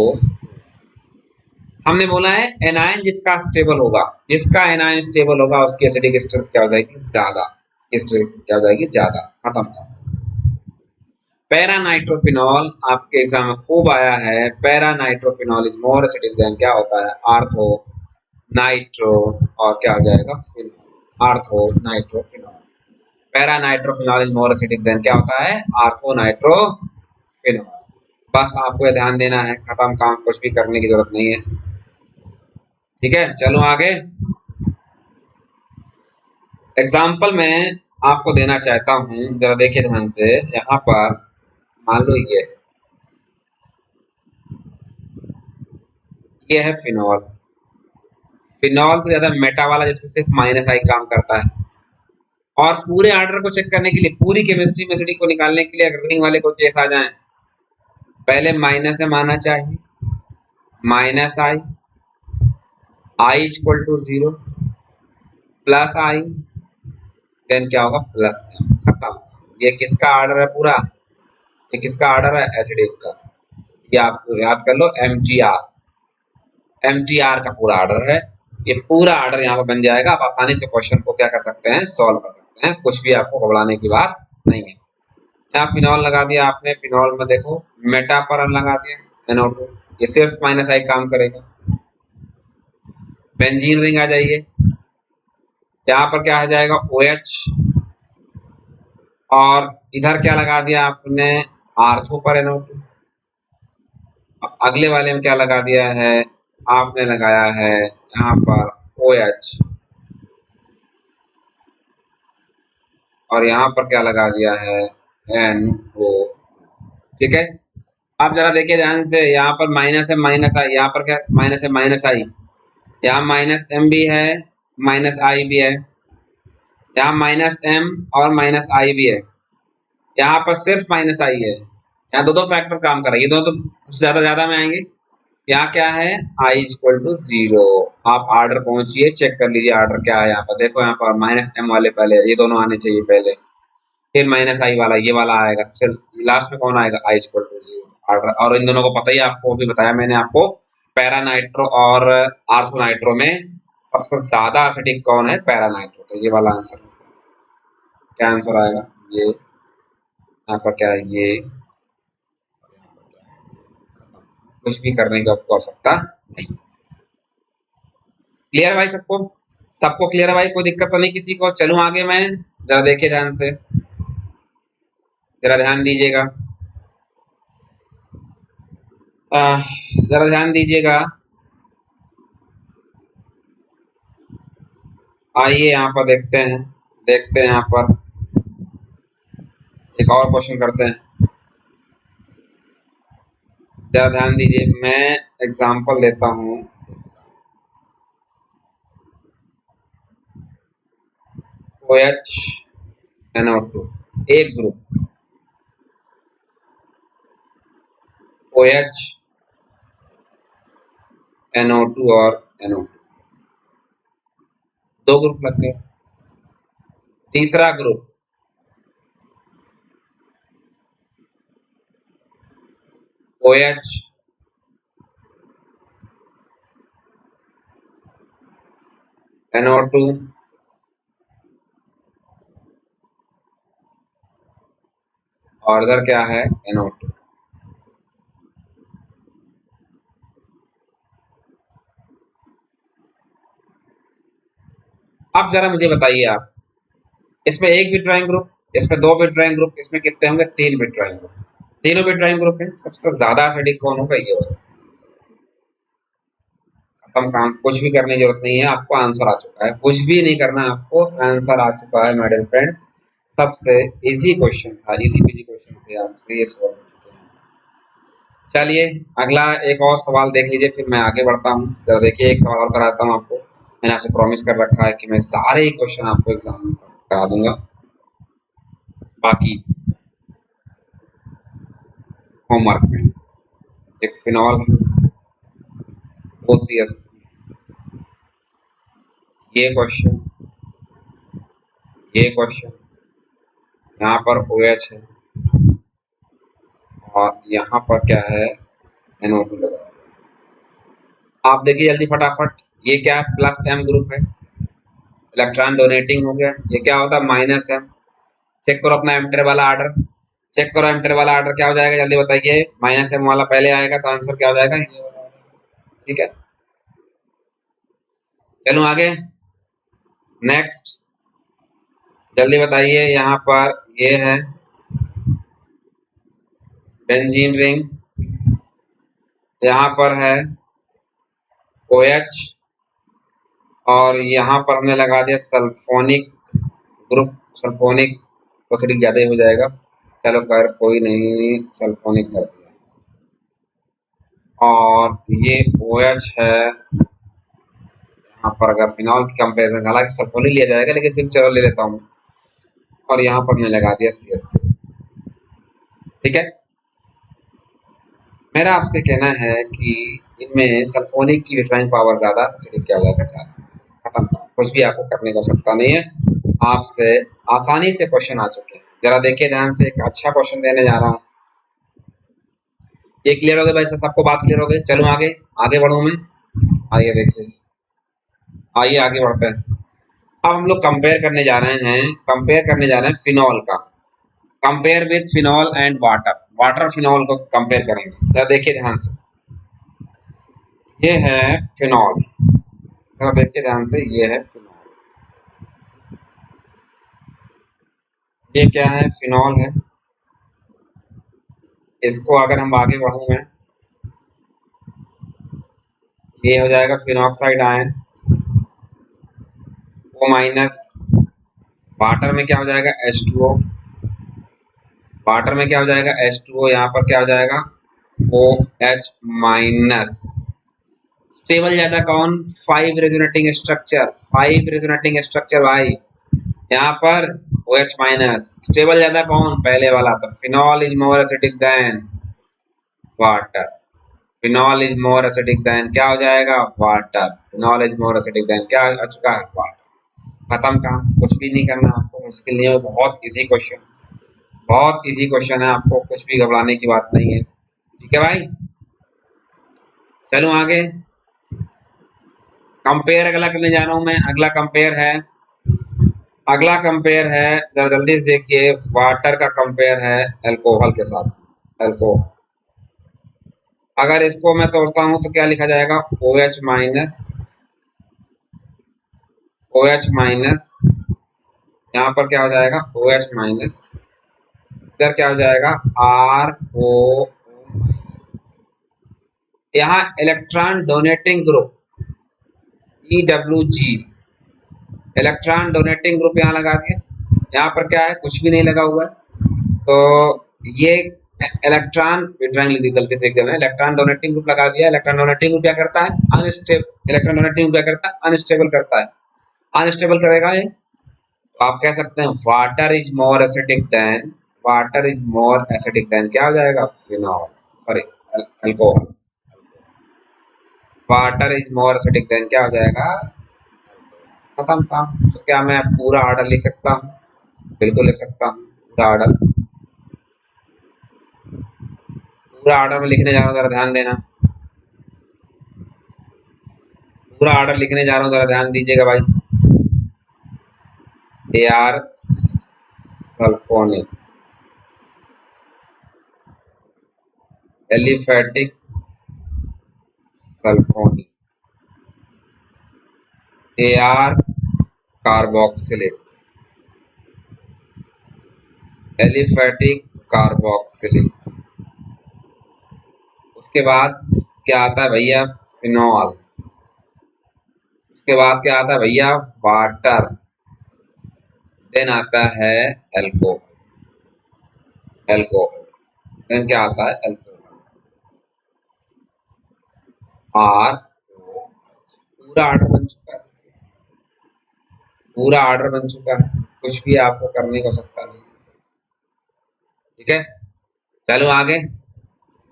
Speaker 1: हमने बोला है एनायन जिसका स्टेबल होगा, जिसका एनायन स्टेबल होगा उसकी एसिडिक स्ट्रेंथ क्या हो जाएगी, ज्यादा, स्ट्रेंथ क्या हो जाएगी, ज्यादा, खत्म था। पैरा नाइट्रोफिनॉल आपके एग्जाम में खूब आया है, para nitrophenol is more acidic then क्या होता है, आर्थो नाइट्रो, और क्या हो जाएगा, phenol, ortho nitrophenol, para nitrophenol is more acidic then क्या होता है, आर्थो नाइट्रोफिनॉल। बस आपको ये ध्यान देना है, खत्म काम, कुछ भी करने की जरूरत नहीं है। ठीक है, चलो आगे। एग्जाम्पल मैं आपको देना चाहता हूं, जरा देखिए ध्यान से, यहाँ पर मान लो ये है फिनॉल, फिनॉल से ज्यादा मेटा वाला जिसमें सिर्फ माइनस आई काम करता है, और पूरे ऑर्डर को चेक करने के लिए, पूरी केमिस्ट्री में एसिडिक को निकालने के लिए अगर रिंग वाले को केस आ जाए, पहले माइनस में आना चाहिए, minus I equal to 0 plus I, then क्या होगा प्लस एम, खत्म। ये किसका ऑर्डर है पूरा, ये किसका ऑर्डर है एसिडिक का, ये आपको याद कर लो एमटीआर का पूरा ऑर्डर है। ये पूरा ऑर्डर यहाँ पर बन जाएगा, आप आसानी से क्वेश्चन को क्या कर सकते हैं, सॉल्व कर सकते हैं, कुछ भी आपको घबराने की बात नहीं है। यहाँ फिनॉल लगा दिया आपने, फिनॉल में देखो मेटा पर लगा दिया NO2, ये सिर्फ माइनस आई काम करेगा। बेंजीन रिंग आ जाइए, यहाँ पर क्या आ जाएगा OH, और इधर क्या लगा दिया आपने आर्थो पर NO2, अगले वाले में क्या लगा दिया है आपने, लगाया है यहाँ पर OH, और यहाँ पर क्या लगा दिया है NO। ठीक है, अब जरा देखिए ध्यान से, यहाँ पर माइनस है माइनस आई, यहाँ पर क्या माइनस है माइनस आई, यहाँ माइनस एम भी है माइनस आई भी है, यहाँ माइनस एम और माइनस आई भी है, यहाँ पर सिर्फ माइनस आई है, यहाँ दो फैक्टर काम कर रहा है, ये दोनों तो ज्यादा में आएंगे। यहाँ क्या है आई इक्वल टू 0, आप ऑर्डर पहुंचिए, चेक कर लीजिए ऑर्डर क्या है। यहाँ पर देखो, यहाँ पर माइनस एम वाले पहले, ये दोनों आने चाहिए पहले, फिर माइनस आई वाला, ये वाला आएगा, फिर लास्ट में कौन आएगा आई इक्वल टू 0 ऑर्डर। और इन दोनों को पता ही आपको भी बताया मैंने आपको, पैरानाइट्रो और आर्थोनाइट्रो में सबसे ज्यादा एसिडिक कौन है, पैरानाइट्रो। तो ये वाला आंसर क्या आंसर आएगा, ये यहाँ पर क्या है, ये कुछ भी करने की आपको आवश्यकता नहीं। क्लियर भाई सबको, सबको क्लियर है भाई, कोई दिक्कत तो नहीं किसी को। चलूं आगे मैं, जरा देखिए ध्यान से, जरा ध्यान दीजिएगा, जरा ध्यान दीजिएगा। आइए यहाँ पर देखते हैं यहाँ पर एक और क्वेश्चन करते हैं, जरा ध्यान दीजिए, मैं एग्जांपल लेता हूँ। OH NO2 एक ग्रुप, OH NO2 और NO2 दो ग्रुप लग गए। तीसरा ग्रुप OH NO2 और इधर क्या है NO2। अब जरा मुझे बताइए आप, इसमें एक विट्राइन ग्रुप, इसमें दो विट्राइन ग्रुप, इसमें कितने होंगे, तीन विट्राइन ग्रुप, तीनों विट्राइन ग्रुप है। सबसे ज्यादा एसिडिक कौन होगा, ये होगा। खत्म काम, कुछ भी करने की जरूरत नहीं है आपको, आंसर आ चुका है, कुछ भी नहीं करना आपको, आंसर आ चुका है मेरे फ्रेंड। सबसे इजी क्वेश्चन था, इजी पीजी क्वेश्चन थे, आपसे ये सवाल। चलिए अगला एक और सवाल देख लीजिए, फिर मैं आगे बढ़ता हूँ। जरा देखिए एक सवाल और कराता हूँ आपको, मैंने आपसे प्रॉमिस कर रखा है कि मैं सारे क्वेश्चन आपको एग्जाम में करा दूंगा। बाकी होमवर्क में एक फिनॉल OCS, ये क्वेश्चन, ये क्वेश्चन, यहाँ पर OH है और यहाँ पर क्या है NO2 लगा। आप देखिए जल्दी फटाफट, ये क्या है प्लस M ग्रुप है, इलेक्ट्रॉन डोनेटिंग हो गया, ये क्या होता है माइनस M। चेक करो अपना एम्टर वाला ऑर्डर, चेक करो एम्टर वाला ऑर्डर क्या हो जाएगा, जल्दी बताइए। माइनस M वाला पहले आएगा तो आंसर क्या हो जाएगा, ये वाला। ठीक है, चलो आगे नेक्स्ट, जल्दी बताइए। यहाँ पर ये है बेंजीन रिंग, यहाँ पर है OH और यहाँ पर हमने लगा दिया सल्फोनिक ग्रुप, सल्फोनिक तो एसिडिक ज्यादा हो जाएगा, चलो कर कोई नहीं, सल्फोनिक कर दिया। और ये OH है, यहाँ पर अगर फिनॉल की कंपेरिजन, हालांकि सल्फोनिक लिया जाएगा लेकिन फिर चलो ले लेता हूँ, और यहाँ पर मैंने लगा दिया CH3। ठीक है, मेरा आपसे कहना है कि इनमें सल्फोनिक की रिफाइनिंग पावर ज्यादा, एसिडिक क्या हो जाएगा ज्यादा। खत्म, कुछ भी आपको करने को सकता नहीं है। आपसे आसानी से क्वेश्चन आ चुके हैं, जरा देखिए ध्यान से, एक अच्छा क्वेश्चन देने जा रहा हूँ। ये क्लियर हो गया भाई, सबको बात क्लियर हो गई? चलो आगे, आगे बढ़ूं मैं। आइए देखिए, आइए आगे बढ़ते हैं। अब हम लोग कंपेयर करने जा रहे हैं, कंपेयर करने जा रहे हैं फिनॉल का। Compare with phenol and water, water phenol को कंपेयर करेंगे। जरा देखिए ध्यान से, ये है फिनॉल, जरा देखिए ध्यान से, ये है फिनॉल। ये क्या है? फिनॉल है। इसको अगर हम आगे बढ़ूं मैं, ये हो जाएगा phenoxide ion, O minus. Water में क्या हो जाएगा? H2O। वाटर में क्या हो जाएगा? H2O। यहाँ पर क्या हो जाएगा? OH minus. स्टेबल ज्यादा कौन? 5 रेजोनेटिंग स्ट्रक्चर, 5 रेजोनेटिंग स्ट्रक्चर भाई। यहाँ पर OH माइनस। स्टेबल ज्यादा कौन? पहले वाला। तो phenol is more acidic then water. Phenol is more acidic then क्या हो जाएगा? Water. Phenol is more acidic then क्या आ चुका है? वाटर। खत्म काम, कुछ भी नहीं करना आपको, मुश्किल नहीं है, बहुत इजी क्वेश्चन, बहुत इजी क्वेश्चन है, आपको कुछ भी घबराने की बात नहीं है। ठीक है भाई, चलो आगे। कंपेयर अगला करने जा रहा हूं मैं। अगला कंपेयर है, अगला कंपेयर है, जरा जल्दी से देखिए, वाटर का कंपेयर है अल्कोहल के साथ। अल्कोहल, अगर इसको मैं तोड़ता हूं तो क्या लिखा जाएगा? OH minus, OH minus. यहाँ पर क्या हो जाएगा? OH minus. इधर क्या हो जाएगा? RO minus. यहाँ electron donating group EWG, electron donating group यहाँ लगा दिया। यहाँ पर क्या है? कुछ भी नहीं लगा हुआ है। तो ये इलेक्ट्रॉन विड्राइंग, गलती से एकदम इलेक्ट्रॉन डोनेटिंग ग्रुप लगा दिया। इलेक्ट्रॉन डोनेटिंग ग्रुप क्या करता है? अनस्टेबल। इलेक्ट्रॉन डोनेटिंग ग्रुप क्या करता है? अनस्टेबल करता है। अनस्टेबल करेगा ये, तो आप कह सकते हैं water is more acidic then, water is more acidic then क्या हो जाएगा? Phenol, sorry alcohol. Water is more acidic then क्या हो जाएगा? खत्म काम। तो क्या मैं पूरा ऑर्डर लिख सकता हूँ? बिल्कुल लिख सकता हूँ पूरा ऑर्डर। पूरा ऑर्डर में लिखने जा रहा हूँ, जरा ध्यान देना। पूरा ऑर्डर लिखने जा रहा हूँ, जरा ध्यान दीजिएगा भाई। AR sulphonic, aliphatic sulphonic, AR carboxylic, aliphatic carboxylic. उसके बाद क्या आता है भैया? फिनॉल। उसके बाद क्या आता है भैया? वाटर। देन आता है एल्कोहल, एल्कोहल। देन क्या आता है? एल्कोहल। आर, पूरा ऑर्डर बन चुका है, पूरा ऑर्डर बन चुका है, कुछ भी आपको करने को सकता नहीं। ठीक है, चलो आगे,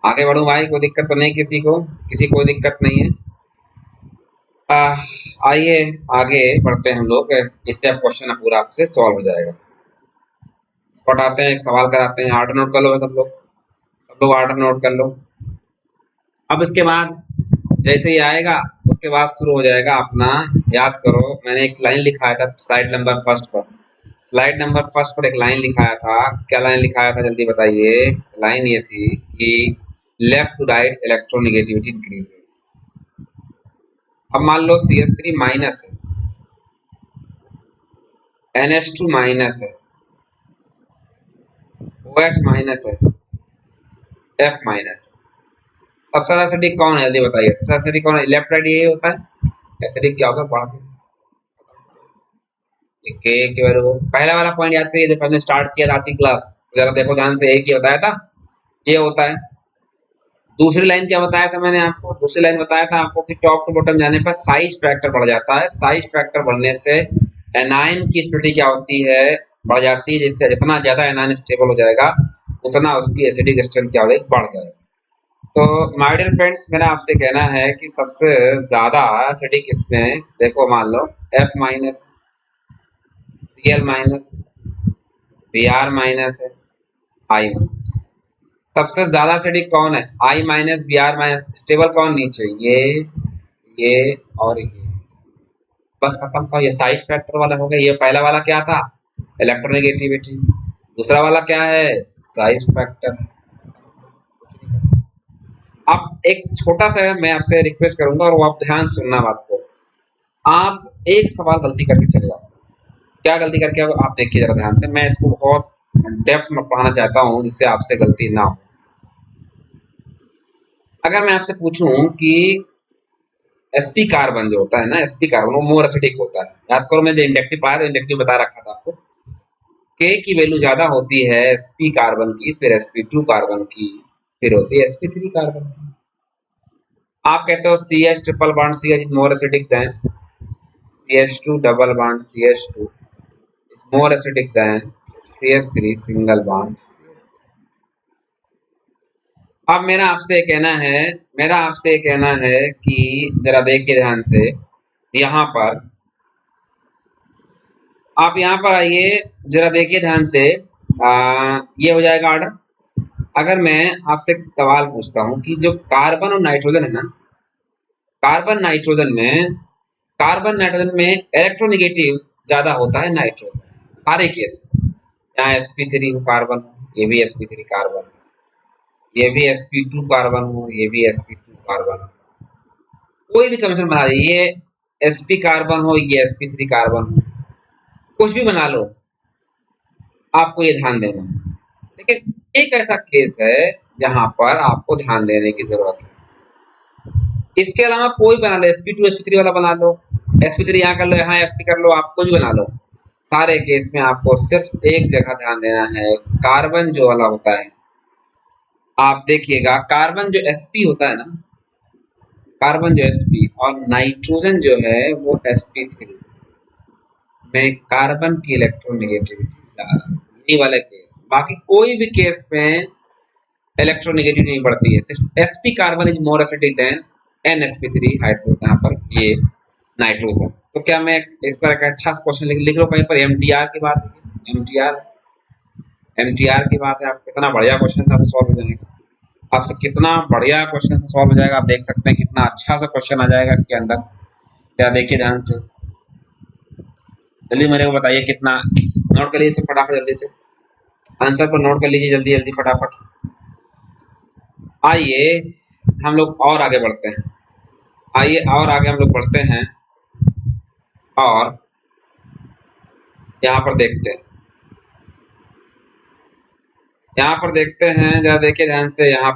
Speaker 1: आगे बढ़ो भाई, कोई दिक्कत तो नहीं किसी को? किसी को कोई दिक्कत नहीं है? आइए आगे बढ़ते हैं हम लोग, इससे अब क्वेश्चन पूरा आपसे सॉल्व हो जाएगा। पढ़ाते हैं, एक सवाल कराते हैं, ऑर्डर नोट कर लो सब लोग, सब लोग ऑर्डर नोट कर लो। अब इसके बाद जैसे ही आएगा उसके बाद शुरू हो जाएगा अपना। याद करो, मैंने एक लाइन लिखाया था स्लाइड नंबर फर्स्ट पर, स्लाइड नंबर फर्स्ट पर एक लाइन लिखाया था। क्या लाइन लिखाया था जल्दी बताइए? लाइन ये थी कि left to right electronegativity increases. अब मान लो CH3 माइनस है, NH2 माइनस है, OH माइनस है, F माइनस। सबसे ज्यादा एसिडिक कौन है जल्दी बताइए? सबसे ज्यादा एसिडिक कौन है? लेफ्ट राइट यही होता है। एसिडिक क्या होता है? पढ़ा के केवल वो पहला वाला पॉइंट याद करिए जब हमने स्टार्ट किया था आज की क्लास, जरा देखो ध्यान से, एक ही बताया था, ये होता है। दूसरी लाइन क्या बताया था मैंने आपको? दूसरी लाइन बताया था आपको कि टॉप टू बॉटम जाने पर साइज फैक्टर बढ़ जाता है। साइज फैक्टर बढ़ने से एनायन की स्थिति क्या होती है? बढ़ जाती है, जिससे जितना ज्यादा एनायन स्टेबल हो जाएगा उतना उसकी एसिडिक स्ट्रेंथ क्या हो जाएगी, बढ़ जाएगी। तो माय डियर फ्रेंड्स, मेरा आपसे कहना है कि सबसे ज्यादा एसिडिक इसमें देखो, मान लो F minus, Cl minus, Br minus है, I माइनस। सबसे ज्यादा एसिडिक कौन है? I minus, Br minus. Stable कौन नीचे? ये और ये। बस खत्म था। ये साइज फैक्टर वाला हो गया। ये पहला वाला क्या था? इलेक्ट्रोनेगेटिविटी। दूसरा वाला क्या है? Size factor. अब एक छोटा सा मैं आपसे रिक्वेस्ट करूंगा और वो आप ध्यान से सुनना बात को। आप एक सवाल गलती करके चले जाओ। क्या गलती करके? अब आप देखिए जरा ध्यान से, मैं इसको बहुत डेप्थ में पढ़ाना चाहता हूँ जिससे आपसे गलती ना हो। अगर मैं आपसे पूछूं कि sp कार्बन जो होता है ना, sp कार्बन वो मोर एसिडिक होता है। याद करो, मैं जो इंडक्टिव पढ़ाया तो इंडक्टिव बता रखा था आपको। K की वैल्यू ज्यादा होती है sp कार्बन की, फिर sp2 कार्बन की, फिर होती है sp3 कार्बन की। आप कहते हो CH ट्रिपल बॉन्ड CH मोर acidic then CH2 double bond CH2 मोर acidic then CH3 single bond. अब मेरा आपसे कहना है कि जरा देखिए ध्यान से, यहाँ पर आप यहाँ पर आइए, जरा देखिए ध्यान से। ये हो जाएगा ऑर्डर। अगर मैं आपसे एक सवाल पूछता हूँ कि जो कार्बन और नाइट्रोजन है ना, कार्बन नाइट्रोजन में इलेक्ट्रोनेगेटिव ज्यादा होता है नाइट्रोजन, सारे केस। यहाँ sp3 कार्बन, ये भी sp3 कार्बन, ये भी sp2 कार्बन हो, ये भी sp2 कार्बन। कोई भी कमीशन बना दीजिए, ये sp कार्बन हो, ये sp3 कार्बन हो, कुछ भी बना लो, आपको ये ध्यान देना है। लेकिन एक ऐसा केस है जहां पर आपको ध्यान देने की जरूरत है। इसके अलावा कोई बना लो, sp2 sp3 वाला बना लो, sp3 यहाँ कर लो, यहाँ sp कर लो, आप कुछ बना लो। सारे केस में आपको सिर्फ एक जगह ध्यान देना है, कार्बन जो वाला होता है। आप देखिएगा, कार्बन जो sp होता है ना, कार्बन जो sp और नाइट्रोजन जो है वो sp3 में कार्बन की इलेक्ट्रोनेगेटिविटी ज्यादा है। ये वाला केस, बाकी कोई भी केस में इलेक्ट्रोनेगेटिविटी नहीं बढ़ती है। सिर्फ sp carbon is more acidic then NsP3 hydro, यहाँ पर ये नाइट्रोजन। तो क्या मैं इस पर एक अच्छा क्वेश्चन लिख लो कहीं पर, एमटीआर की बात है, एमटीआर की बात है। आप कितना बढ़िया क्वेश्चन आपसे सॉल्व हो जाएगा, आपसे कितना बढ़िया क्वेश्चन सॉल्व हो जाएगा। आप देख सकते हैं कितना अच्छा सा क्वेश्चन आ जाएगा इसके अंदर। क्या देखिए ध्यान से, जल्दी मेरे को बताइए कितना। नोट कर लीजिए फटाफट, जल्दी से आंसर पर नोट कर लीजिए, जल्दी जल्दी फटाफट। आइए हम लोग और आगे बढ़ते हैं, आइए और आगे हम लोग बढ़ते हैं और यहाँ पर देखते हैं, यहाँ पर देखते हैं, जरा देखिए ध्यान से। यहाँ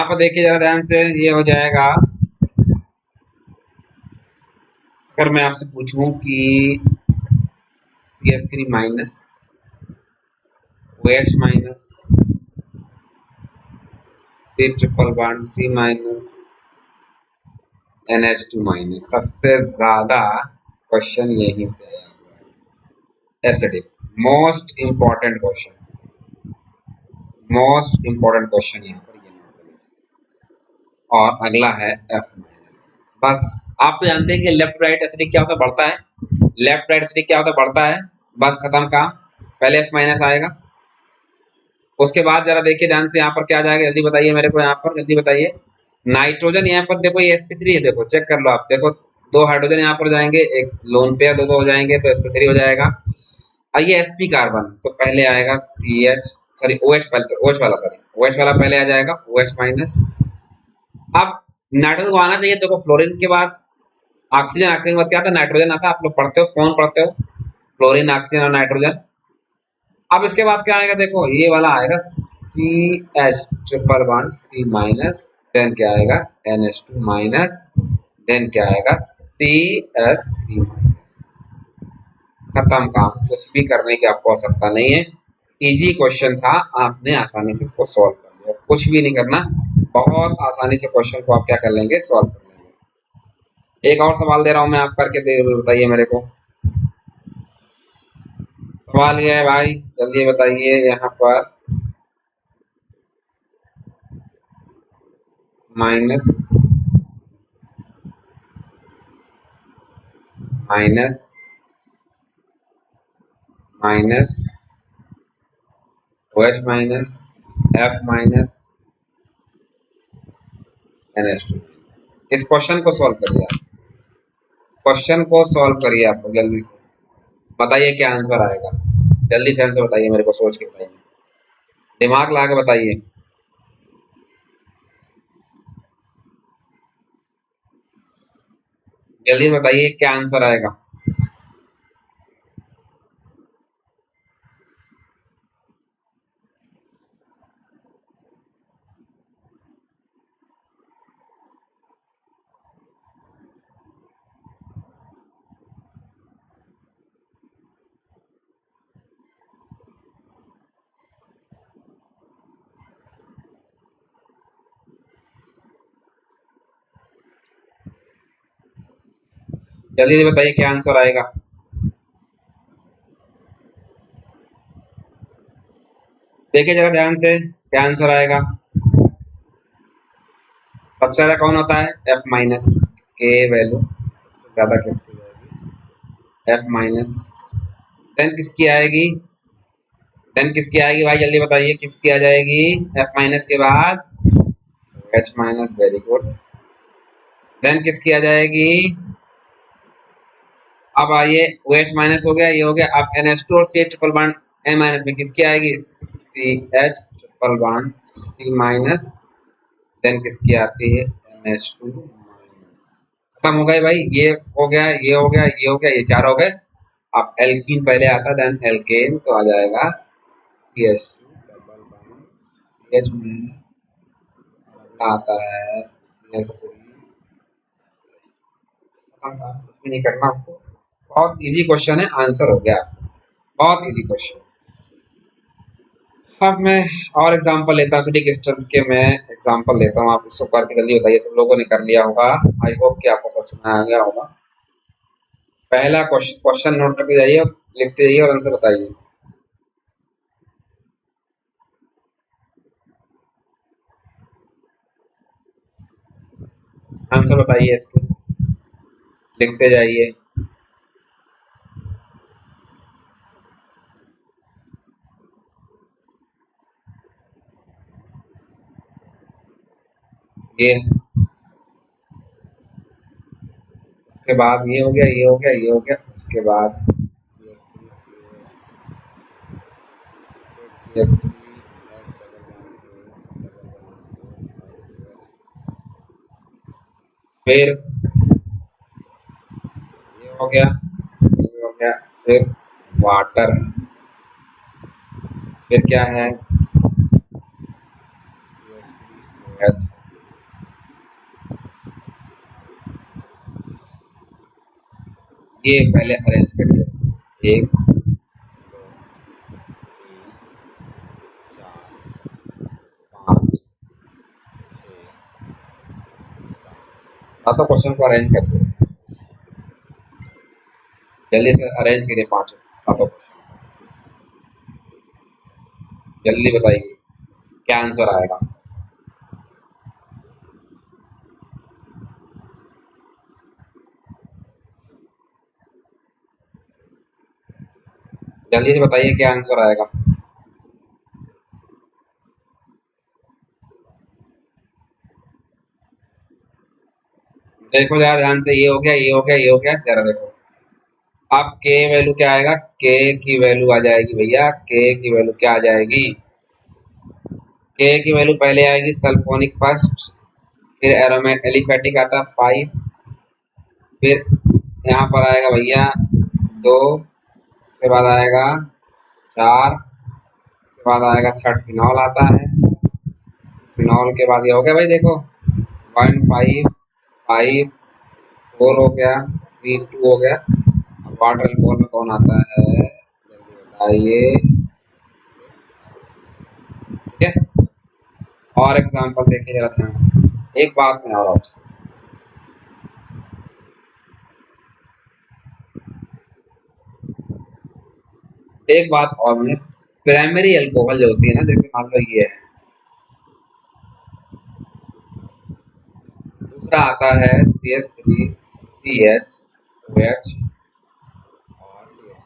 Speaker 1: पर देखिए जरा ध्यान से, ये हो जाएगा। अगर मैं आपसे पूछूं कि CH3 minus, OH minus, C triple bond C minus, NH2 minus, सबसे ज्यादा क्वेश्चन यहीं से आया हुआ है। Acidic, most important question, most important question यहाँ पर ये नोट करिए। और अगला है F माइनस। बस आप तो जानते हैं कि लेफ्ट राइट एसिडिक क्या होता है, बढ़ता है। लेफ्ट राइट एसिडिक क्या होता है, बढ़ता है। बस खत्म काम। पहले F माइनस आएगा, उसके बाद जरा देखिए ध्यान से, यहाँ पर क्या जाएगा, जल्दी बताइए मेरे को, यहाँ पर जल्दी बताइए। नाइट्रोजन यहाँ पर देखो, ये sp3 है, देखो चेक कर लो आप, देखो दो हाइड्रोजन यहाँ पर जाएंगे, एक लोन पेयर दो हो जाएंगे तो sp3 हो जाएगा। आइए sp कार्बन, तो पहले आएगा CH, सॉरी OH, पहले तो OH वाला, सॉरी OH वाला पहले आ जाएगा, OH माइनस। अब नाइट्रोजन को आना चाहिए, देखो फ्लोरीन के बाद ऑक्सीजन, ऑक्सीजन के बाद क्या आता है, नाइट्रोजन आता है। आप लोग पढ़ते हो, फोन पढ़ते हो, फ्लोरीन, ऑक्सीजन और नाइट्रोजन। अब इसके बाद क्या आएगा, देखो ये वाला आएगा CH triple bond C minus, then क्या आएगा NH2 माइनस, देन क्या आएगा CH3 माइनस। खत्म काम, कुछ भी करने की आपको आवश्यकता नहीं है। इजी क्वेश्चन था, आपने आसानी से इसको सॉल्व कर लिया, कुछ भी नहीं करना, बहुत आसानी से क्वेश्चन को आप क्या कर लेंगे, सॉल्व कर लेंगे। एक और सवाल दे रहा हूं मैं, आप करके दे बताइए मेरे को। सवाल ये है भाई, जल्दी बताइए यहाँ पर। Minus minus minus O H minus F minus N H two. इस क्वेश्चन को सॉल्व करिए आप, क्वेश्चन को सॉल्व करिए आप जल्दी से, बताइए क्या आंसर आएगा। जल्दी से आंसर बताइए मेरे को, सोच के बताइए, दिमाग लगा के बताइए। जल्दी बताइए क्या आंसर आएगा। जल्दी से बताइए क्या आंसर आएगा। देखिए जरा ध्यान से क्या आंसर आएगा। सबसे ज्यादा कौन होता है, एफ माइनस के वैल्यू सबसे ज्यादा किसकी जाएगी, एफ माइनस। देन किसकी आएगी, देन किसकी आएगी भाई जल्दी बताइए, किसकी आ जाएगी एफ माइनस के बाद, H minus, very good. Then किसकी आ जाएगी, अब आइए ओ एच माइनस हो गया, ये हो गया। अब एन एच टू और C H triple bond N minus में किसकी आएगी, C H triple bond C minus. Then किसकी आती है, एन एच टू माइनस। खत्म हो गए भाई, ये हो गया, ये हो गया, ये हो गया, ये चार हो गए। अब एल्कीन पहले आता, देन एल्केन, तो आ जाएगा C H two double bond C H आता है सी एच थ्री। कुछ भी नहीं करना आपको, बहुत इजी क्वेश्चन है, आंसर हो गया, बहुत इजी क्वेश्चन। अब मैं और एग्जांपल लेता हूँ, सिटी स्ट्रेंथ के मैं एग्जांपल लेता हूँ, आप इसको करके जल्दी बताइए, सब लोगों ने कर लिया होगा, आई होप कि आपको समझ में आ गया होगा। पहला क्वेश्चन नोट करके जाइए, लिखते जाइए और आंसर बताइए। आंसर बताइए इसके, लिखते जाइए। ये उसके बाद ये हो गया, ये हो गया, ये हो गया, उसके बाद फिर ये हो गया, ये हो गया, फिर वाटर, फिर क्या है, एच। ये पहले अरेंज करिए, एक दो तीन चार पाँच छः सात, सातों क्वेश्चन को अरेंज करिए, जल्दी से अरेंज करिए पांचों सातों क्वेश्चन, जल्दी बताइए क्या आंसर आएगा। जल्दी से बताइए क्या आंसर आएगा। देखो जरा ध्यान से, ये हो गया, ये हो गया, ये हो गया, जरा देखो। अब के वैल्यू क्या आएगा, के की वैल्यू आ जाएगी भैया, के की वैल्यू क्या आ जाएगी, के की वैल्यू पहले आएगी सल्फोनिक फर्स्ट, फिर एरोमेट एलिफेटिक आता है 5, फिर यहाँ पर आएगा भैया 2, उसके बाद आएगा 4, उसके बाद आएगा थर्ड फिनॉल आता है, फिनॉल के बाद ये हो गया भाई देखो 1 5 5 4 हो गया, 3 2 हो गया। अब वाटर एल्कोहल में कौन आता है, जल्दी बताइए, ठीक है। और एग्जांपल देखिए जरा ध्यान से, एक बात में और एक बात और है, प्राइमरी अल्कोहल जो होती है ना, जैसे मान लो ये है, दूसरा आता है CH3 CH OH और CH,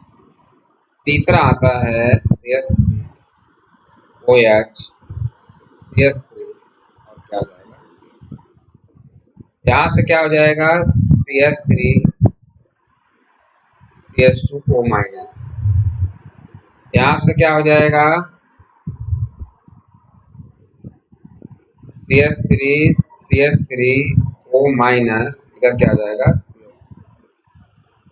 Speaker 1: तीसरा आता है CH3 OH CH3 और क्या हो जाएगा, यहाँ से क्या हो जाएगा CH3 CH2O माइनस, यहाँ से क्या हो जाएगा CH3 CH3O माइनस, इधर क्या हो जाएगा,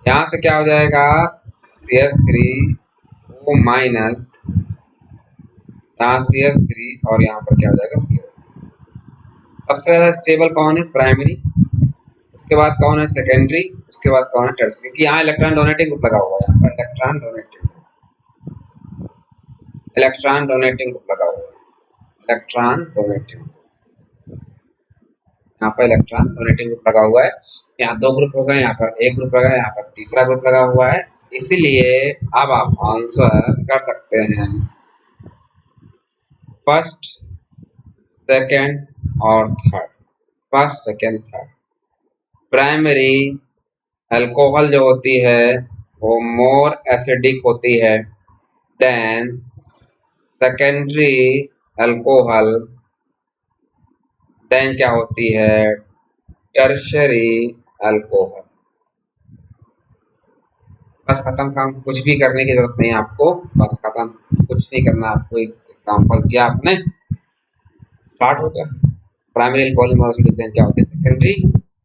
Speaker 1: यहाँ से क्या हो जाएगा CH3O माइनस, यहाँ CH3 और यहाँ पर क्या हो जाएगा CH3। सबसे ज्यादा स्टेबल कौन है, प्राइमरी, उसके बाद कौन है सेकेंडरी, उसके बाद कौन है टर्सरी, क्योंकि यहाँ इलेक्ट्रॉन डोनेटिंग ग्रुप लगा हुआ है, यहाँ पर इलेक्ट्रॉन डोनेटिंग ग्रुप लगा हुआ है, इलेक्ट्रॉन डोनेटिंग, यहाँ पर इलेक्ट्रॉन डोनेटिंग ग्रुप लगा हुआ है। यहाँ दो ग्रुप हो गए, यहाँ पर एक ग्रुप लगा है, यहाँ पर तीसरा ग्रुप लगा हुआ है, इसीलिए अब आप आंसर कर सकते हैं फर्स्ट सेकंड और third, first second third. Primary alcohol जो होती है वो मोर एसिडिक होती है देन सेकेंडरी अल्कोहल, देन क्या होती है टर्शरी अल्कोहल। बस खत्म काम, कुछ भी करने की जरूरत नहीं है आपको, बस खत्म, कुछ नहीं करना आपको, एक एग्जाम्पल किया आपने, स्टार्ट हो गया। प्राइमरी अल्कोहल मोनोएसिडिक, देन क्या होती है सेकेंडरी,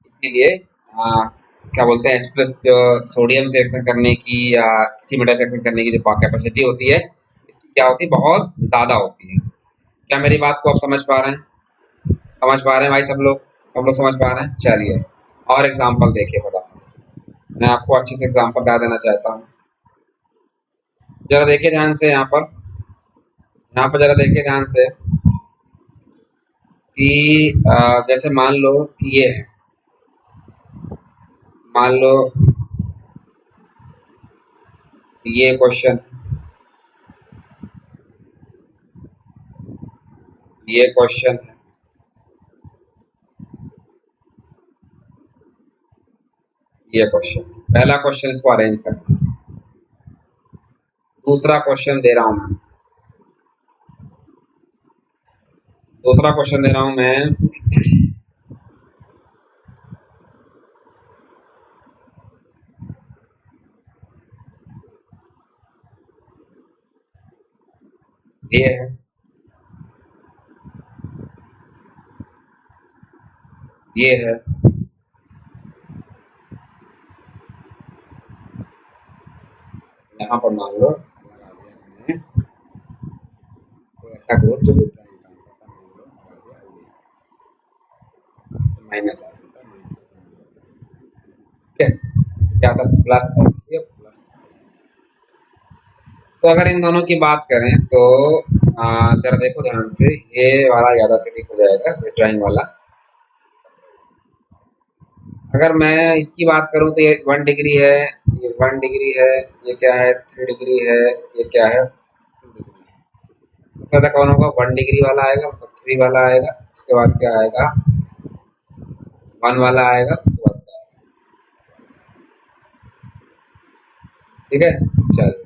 Speaker 1: इसीलिए क्या बोलते हैं H प्लस जो सोडियम से रिएक्शन करने की या किसी मेटल से रिएक्शन करने की जो कैपेसिटी होती है, इसकी क्या होती है, बहुत ज्यादा होती है। क्या मेरी बात को आप समझ पा रहे हैं, समझ पा रहे हैं भाई सब लोग समझ पा रहे हैं। चलिए और एग्जाम्पल देखिए, फटाफट मैं आपको अच्छे से एग्जाम्पल बता देना चाहता हूँ, जरा देखिए ध्यान से, यहाँ पर जरा देखिए ध्यान से कि जैसे मान लो कि ये है, मान लो ये क्वेश्चन, ये क्वेश्चन है, ये क्वेश्चन, पहला क्वेश्चन इसको अरेंज करना, दूसरा क्वेश्चन दे रहा हूं मैं, दूसरा क्वेश्चन दे रहा हूं मैं, ये है, ये है, यहाँ पर मान लो लगा दिया हमने, तो ऐसा करो जो माइनस आ जाता, ठीक है, क्या था प्लस एस, तो अगर इन दोनों की बात करें तो जरा देखो ध्यान से, ये वाला ज्यादा सिलिक हो जाएगा ड्राइंग वाला, अगर मैं इसकी बात करूं तो ये 1 डिग्री है, ये 1 डिग्री है, ये क्या है 3 डिग्री है, ये क्या है 2 डिग्री है, तो ज्यादा कौन होगा 1 डिग्री वाला आएगा, मतलब 3 वाला आएगा, उसके बाद क्या आएगा 1 वाला आएगा, उसके बाद क्या आएगा, ठीक है। चलो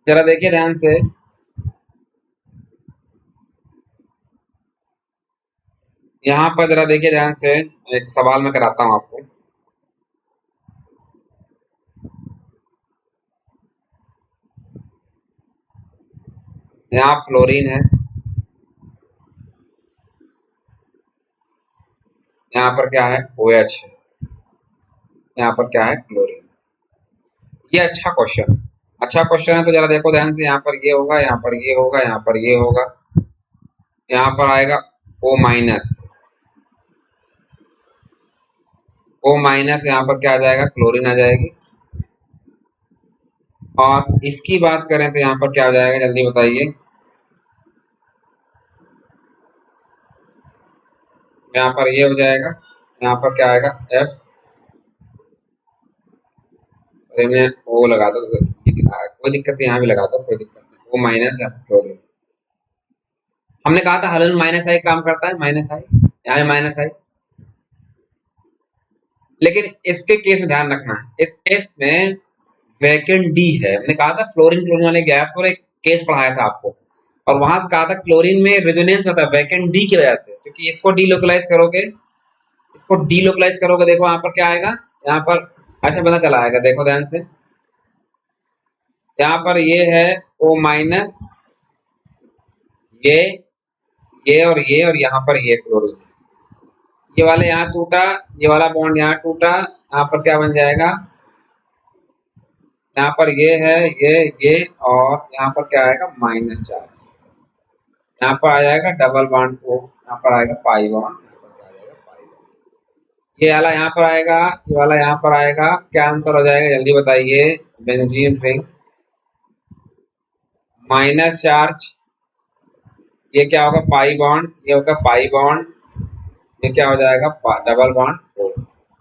Speaker 1: जरा देखिए ध्यान से, यहाँ पर जरा देखिए ध्यान से, एक सवाल मैं कराता हूँ आपको, यहाँ फ्लोरीन है, यहाँ पर क्या है OH है, यहाँ पर क्या है क्लोरीन, ये अच्छा क्वेश्चन, अच्छा क्वेश्चन है, तो जरा देखो ध्यान से, यहाँ पर ये होगा, यहाँ पर ये होगा, यहाँ पर ये होगा, यहाँ पर आएगा O माइनस, O माइनस, यहाँ पर क्या आ जाएगा क्लोरीन आ जाएगी, और इसकी बात करें तो यहाँ पर क्या हो जाएगा जल्दी बताइए, यहाँ पर ये हो जाएगा, यहाँ पर क्या आएगा एफ, मैं वो लगा दो, कोई दिक्कत नहीं, यहाँ भी लगा दो, कोई दिक्कत नहीं, वो माइनस है क्लोरीन। हमने कहा था हलन माइनस आई काम करता है, माइनस आई, यहाँ माइनस आई, लेकिन इसके केस में ध्यान रखना है, इस केस में वैकेंट डी है। हमने कहा था फ्लोरीन क्लोरीन वाले गैप पर एक केस पढ़ाया था आपको, और वहां से कहा था क्लोरीन में रेजोनेंस होता है वैकेंट डी की वजह से, क्योंकि इसको डीलोकलाइज करोगे, इसको डीलोकलाइज करोगे, देखो यहाँ पर क्या आएगा, यहाँ पर ऐसा पता चला आएगा, देखो ध्यान से, यहाँ पर ये है ओ माइनस, ये और यहाँ पर ये क्लोरीन, ये वाले यहाँ टूटा, ये वाला बॉन्ड यहाँ टूटा, यहाँ पर क्या बन जाएगा, यहाँ पर ये है, ये और यहाँ पर क्या आएगा माइनस चार्ज, यहाँ पर आ जाएगा डबल बॉन्ड को, यहाँ पर आएगा पाई बॉन्ड, ये वाला यहाँ पर आएगा, ये वाला यहाँ पर आएगा, क्या आंसर हो जाएगा जल्दी बताइए, बेंजीन रिंग माइनस चार्ज, ये क्या होगा पाई बॉन्ड, ये होगा पाई बॉन्ड, ये क्या हो जाएगा डबल बॉन्ड,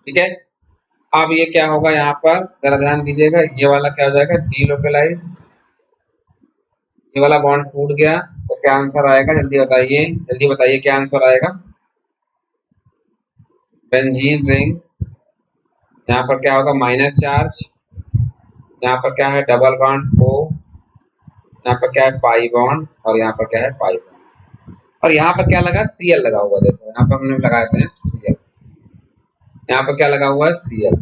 Speaker 1: ठीक है। अब ये क्या होगा यहाँ पर जरा ध्यान दीजिएगा, ये वाला क्या हो जाएगा डीलोकलाइज, ये वाला बॉन्ड टूट गया, तो क्या आंसर आएगा जल्दी बताइए, जल्दी बताइए क्या आंसर आएगा, बेंजीन रिंग, यहाँ पर क्या होगा माइनस चार्ज, यहाँ पर क्या है डबल बॉन्ड ओ, यहाँ पर क्या है पाई बॉन्ड, और यहाँ पर क्या है पाई बॉन्ड, और यहाँ पर क्या लगा सीएल लगा हुआ, देखो यहाँ पर हमने लगाए थे सीएल, यहाँ पर क्या लगा हुआ है सीएल,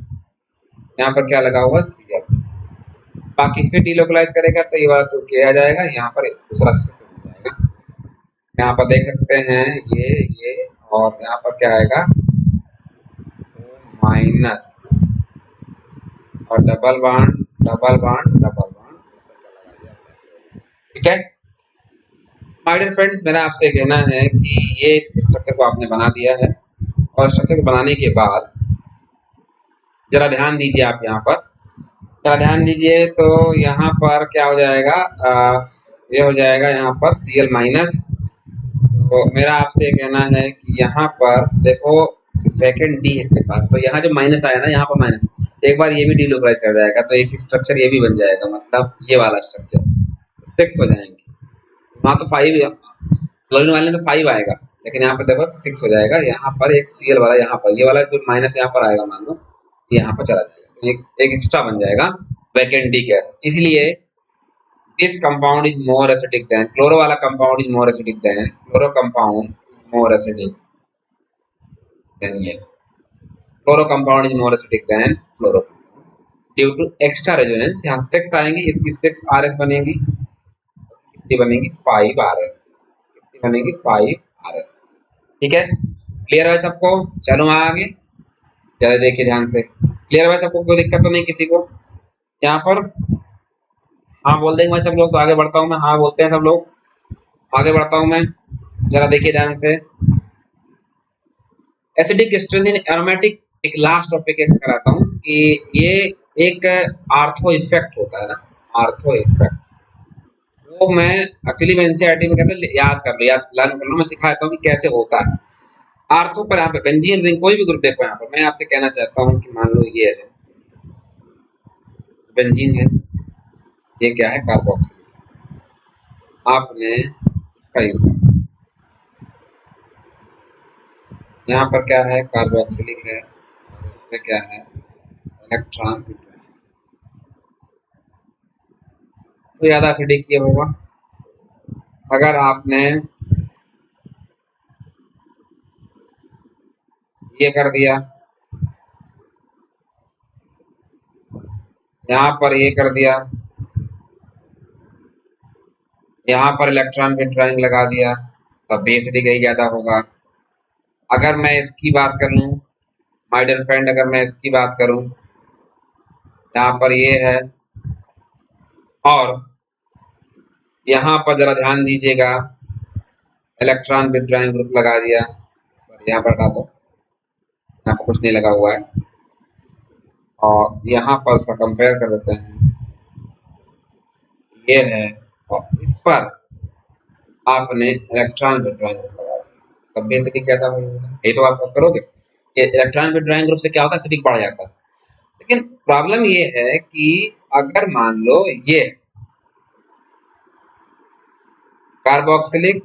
Speaker 1: यहाँ पर क्या लगा हुआ है सीएल, बाकी फिर डीलोकलाइज करेगा तो ये वाला तो किया जाएगा, यहाँ पर दूसरा हो जाएगा, यहाँ पर देख सकते हैं ये और यहाँ पर क्या आएगा माइनस और double bond double bond double bond, ठीक है। माय डियर फ्रेंड्स, मेरा आपसे कहना है कि ये स्ट्रक्चर को आपने बना दिया है, और स्ट्रक्चर को बनाने के बाद जरा ध्यान दीजिए, आप यहाँ पर जरा ध्यान दीजिए, तो यहाँ पर क्या हो जाएगा, ये हो जाएगा यहाँ पर Cl माइनस, तो मेरा आपसे कहना है कि यहाँ पर देखो वैकेंट डी है इसके पास, तो यहाँ जो माइनस आया ना, यहाँ पर माइनस, एक बार ये भी डीलोकलाइज कर जाएगा, तो एक स्ट्रक्चर ये भी बन जाएगा, मतलब ये वाला स्ट्रक्चर 6 हो जाएंगे, वहाँ तो 5, क्लोरीन वाले में तो 5 आएगा, लेकिन यहाँ पर देखो 6 हो जाएगा, यहाँ पर एक Cl वाला, यहाँ पर ये वाला जो माइनस यहाँ पर आएगा, मान लो यहाँ पर चला जाएगा, तो एक एक्स्ट्रा बन जाएगा वैकेंट डी गैस, इसलिए this compound is more acidic than, chloro वाला compound is more acidic than, chloro compound more acidic than, ये chloro compound is more acidic than fluoro, due to extra resonance, यहाँ 6 आएंगे, इसकी 6 RS बनेगी, कितनी बनेगी 5 RS, कितनी बनेगी 5 RS, ठीक है। क्लियर है सबको, चलो आगे, जरा देखिए ध्यान से, क्लियर है सबको, कोई दिक्कत तो नहीं किसी को यहाँ पर, हाँ बोल देंगे भाई सब लोग, तो आगे बढ़ता हूँ मैं, हाँ बोलते हैं सब लोग, आगे बढ़ता हूँ मैं, जरा देखिए ध्यान से, एसिडिक स्ट्रेंथ इन एरोमेटिक, एक लास्ट टॉपिक ऐसे कराता हूँ कि ये एक आर्थो इफेक्ट होता है ना, आर्थो इफेक्ट, वो मैं एक्चुअली मैं एनसीईआरटी में कहते हैं याद कर लो, याद लर्न कर लो, मैं सिखाता हूँ कि कैसे होता है आर्थो पर। यहाँ पे बेंजीन रिंग, कोई भी ग्रुप देखो, यहाँ पर मैं आपसे कहना चाहता हूँ कि मान लो ये है बेंजीन है, ये क्या है कार्बोक्सिलिक, आपने इसका यूज, यहाँ पर क्या है कार्बोक्सिलिक है, इसमें क्या है इलेक्ट्रॉन, तो ज्यादा एसिडिक ये होगा, अगर आपने ये कर दिया, यहाँ पर ये कर दिया, यहाँ पर इलेक्ट्रॉन विथड्रॉइंग लगा दिया, तब भी एसिडिक ही ज्यादा होगा। अगर मैं इसकी बात कर लूँ माय डियर फ्रेंड, अगर मैं इसकी बात करूँ, यहाँ पर ये है, और यहाँ पर जरा ध्यान दीजिएगा, इलेक्ट्रॉन विथड्रॉइंग ग्रुप लगा दिया, यहाँ पर हटा दो, यहाँ पर कुछ नहीं लगा हुआ है, और यहाँ पर उसका कंपेयर कर देते हैं, ये है, और इस पर आपने इलेक्ट्रॉन विथड्रॉइंग ग्रुप लगा दिया, तब भी एसिडिक ज्यादा होगा, यही तो आप करोगे। इलेक्ट्रॉन विड्रॉइंग ग्रुप से क्या होता है, एसिडिक बढ़ जाता है। लेकिन प्रॉब्लम ये है कि अगर मान लो ये कार्बोक्सिलिक